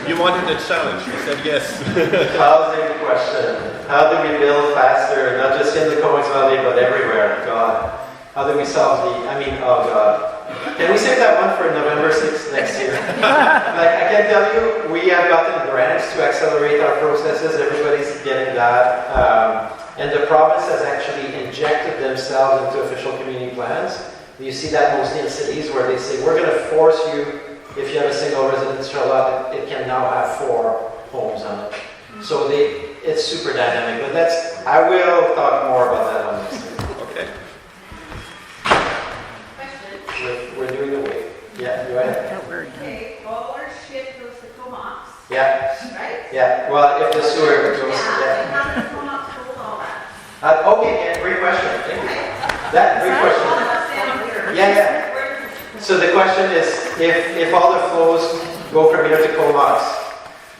Speaker 14: You wanted a challenge. You said yes.
Speaker 1: Housing question. How do we build faster, not just in the Comox Valley, but everywhere? God. How do we solve oh God. Can we save that one for November 6th next year? Like, I can tell you, we have gotten grants to accelerate our processes. Everybody's getting that. And the province has actually injected themselves into official community plans. You see that mostly in cities where they say, we're going to force you, if you have a single residential lot, it can now have 4 homes on it. So it's super dynamic. But I will talk more about that on next year.
Speaker 14: Okay.
Speaker 1: We're doing the wave. Yeah, go ahead.
Speaker 18: Okay, all our shit goes to Comox.
Speaker 1: Yeah.
Speaker 18: Right?
Speaker 1: Yeah. Well, if the sewer goes,
Speaker 18: And how does Comox hold all that?
Speaker 1: Okay, yeah, great question. Thank you. Great question. Yeah. So the question is, if all the flows go from here to Comox,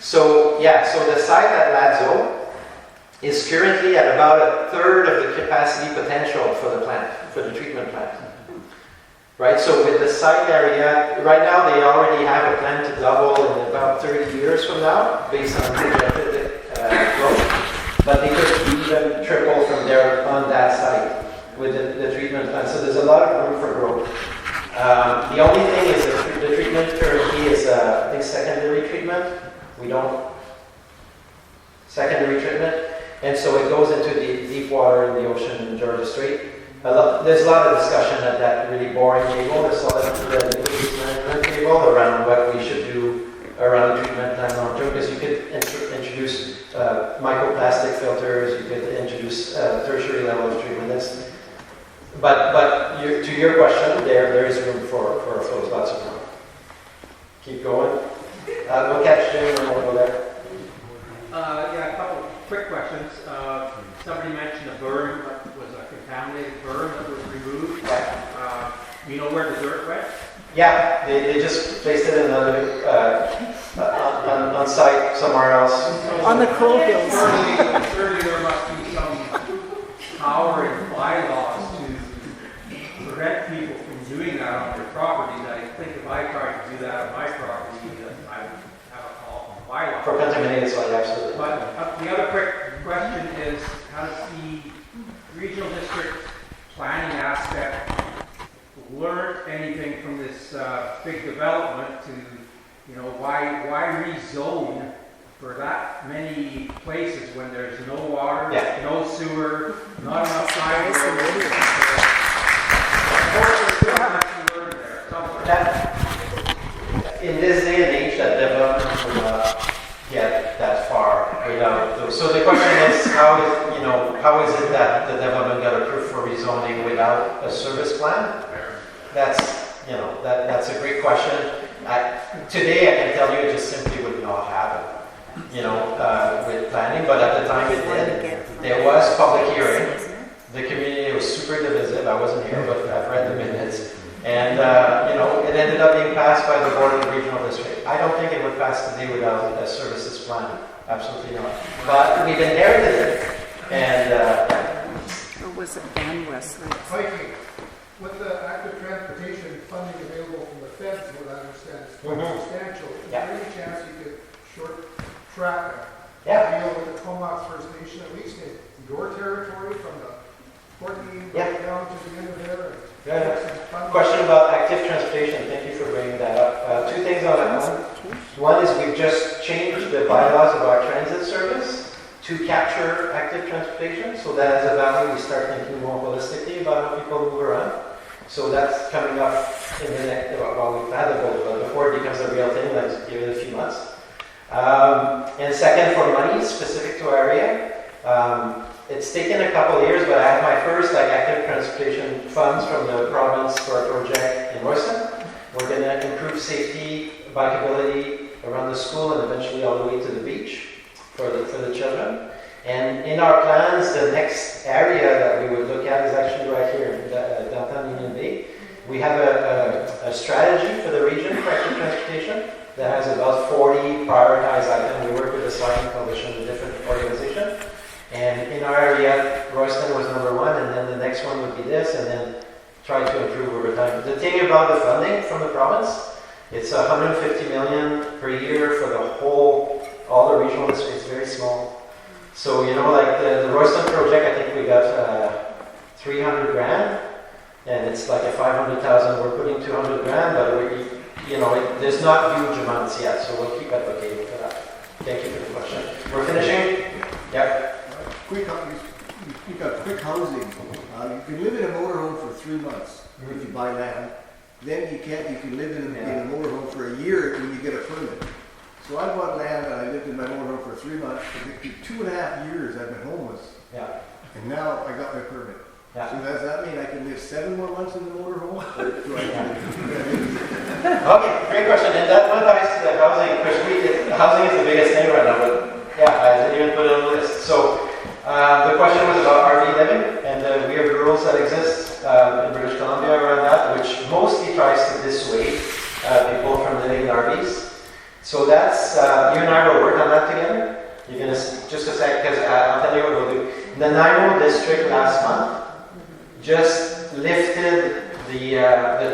Speaker 1: so the site at Ladzo is currently at about 1/3 of the capacity potential for the plant, for the treatment plant. Right, so with the site area, right now they already have a plan to double in about 30 years from now, based on projected growth. But they could even triple from there on that site with the treatment plant. So there's a lot of room for growth. The only thing is the treatment currently is, I think, secondary treatment. We don't secondary treatment, and so it goes into the deep water in the ocean in Georgia Strait. There's a lot of discussion at that really boring table, the solid management table, around what we should do around the treatment plant long term, because you could introduce microplastic filters, you could introduce tertiary level of treatment. But to your question, there is room for flows, lots of room. Keep going. We'll catch Jim and we'll go there.
Speaker 6: Yeah, a couple quick questions. Somebody mentioned a berm, was a contaminated berm that was removed. You know where the dirt went?
Speaker 1: Yeah, they just placed it in another on site somewhere else.
Speaker 10: On the coal hills.
Speaker 6: Surely there must be some power in bylaws to prevent people from doing that on their properties. I think if I tried to do that on my property, I would have a call from bylaw.
Speaker 1: For contaminated soil, absolutely.
Speaker 6: But the other quick question is, has the regional district planning aspect learned anything from this big development to, why rezone for that many places when there's no water, no sewer, not enough
Speaker 1: in this day and age, that development will not get that far without those. So the question is, how is it that the development got approved for rezoning without a service plan? That's a great question. Today, I can tell you, it just simply would not happen. With planning, but at the time it did. There was public hearing. The community was super divisive. I wasn't here, but I've read the minutes. And, it ended up being passed by the Board of the Regional District. I don't think it would pass today without a services plan. Absolutely not. But we've inherited it. And,
Speaker 8: was Van Wesley.
Speaker 11: Viking, with the active transportation funding available from the feds, what I understand is quite substantial. Is there any chance you could short track a deal with the Comox First Nation, at least in your territory, from the Courtney right down to the end of there?
Speaker 1: Question about active transportation. Thank you for bringing that up. Two things on that one. One is we've just changed the bylaws of our transit service to capture active transportation. So that as a valley, we start thinking more holistically about how people move around. So that's coming up in the next, well, we've had the vote, but before it becomes a real thing, let's give it a few months. And second, for money specific to our area, it's taken a couple of years, but I had my first active transportation funds from the province for a project in Royston. We're going to improve safety, bikeability around the school and eventually all the way to the beach for the children. And in our plans, the next area that we would look at is actually right here in downtown Union Bay. We have a strategy for the region for active transportation that has about 40 prioritized items. We work with the Cycling Coalition, a different organization. And in our area, Royston was number one, and then the next one would be this, and then try to improve over time. The thing about the funding from the province, it's 150 million per year for all the regional districts. It's very small. So, like the Royston project, I think we got 300 grand, and it's like a 500,000, we're putting 200 grand, but there's not huge amounts yet, so we'll keep advocating for that. Thank you for the question. We're finishing? Yep.
Speaker 22: You've got quick housing. You can live in a motorhome for 3 months if you buy land. Then you can live in a motorhome for a year when you get a permit. So I bought land and I lived in my motorhome for 3 months. For 2.5 years I've been homeless.
Speaker 1: Yeah.
Speaker 22: And now I got my permit.
Speaker 1: Yeah.
Speaker 22: So does that mean I can live 7 more months in the motorhome?
Speaker 1: Okay, great question. And that one ties to the housing, because housing is the biggest thing right now, but I didn't even put it on the list. So the question was about RV living and the weird rules that exist in British Columbia around that, which mostly tries to dissuade people from living in RVs. So that's, you and I will work on that together. You're going to, just a sec, because I'll tell you what we'll do. The Nanaimo district last month just lifted the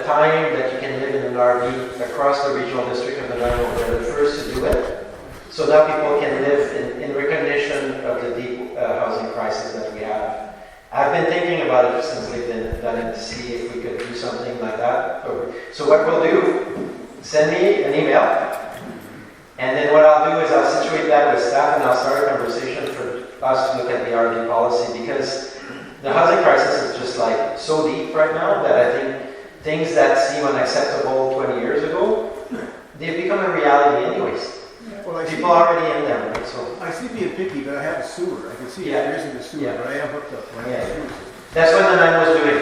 Speaker 1: time that you can live in an RV across the regional district of the Nanaimo. They're the first to do it. So now people can live in recognition of the deep housing crisis that we have. I've been thinking about it since we've done it to see if we could do something like that. So what we'll do, send me an email, and then what I'll do is I'll situate that with staff and I'll start a conversation for us to look at the RV policy, because the housing crisis is just like so deep right now that I think things that seem unacceptable 20 years ago, they've become a reality anyways.
Speaker 22: Well,
Speaker 1: people are already in there, right? So
Speaker 22: I see being picky, but I have a sewer. I can see there isn't a sewer, but I am hooked up.
Speaker 1: That's what the NIME was doing.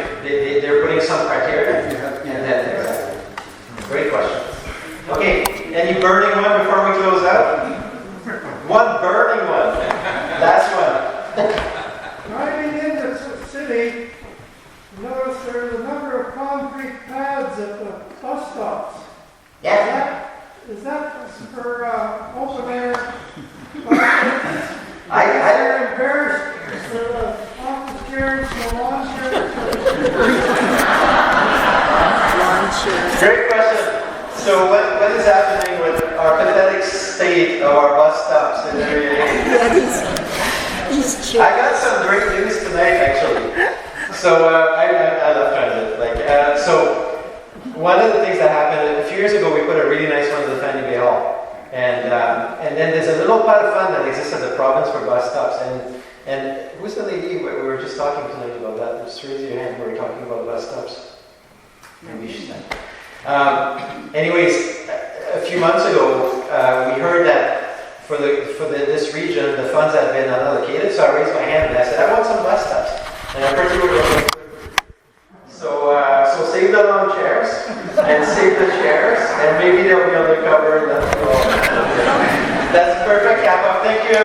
Speaker 1: They're putting some criteria, and then exactly. Great question. Okay, any burning one before we close out? One burning one. Last one.
Speaker 23: Driving into the city, notice there's a number of concrete pads at the bus stops.
Speaker 1: Yeah.
Speaker 23: Is that for open air?
Speaker 1: I
Speaker 23: embarrassed for the office chairs, the lawn chairs.
Speaker 1: Great question. So what is happening with our pathetic state of our bus stops in area A? I got some great news tonight, actually. So I love transit. So one of the things that happened a few years ago, we put a really nice one at the Fanny Bay Hall, and then there's a little pot of fund that exists at the province for bus stops. And who's the lady? We were just talking tonight about that. Just raise your hand. We were talking about bus stops. Maybe she's not. Anyways, a few months ago, we heard that for this region, the funds had been unallocated. So I raised my hand and I said, I want some bus stops. And I pretty much so save the lawn chairs and save the chairs, and maybe they'll be undercover in the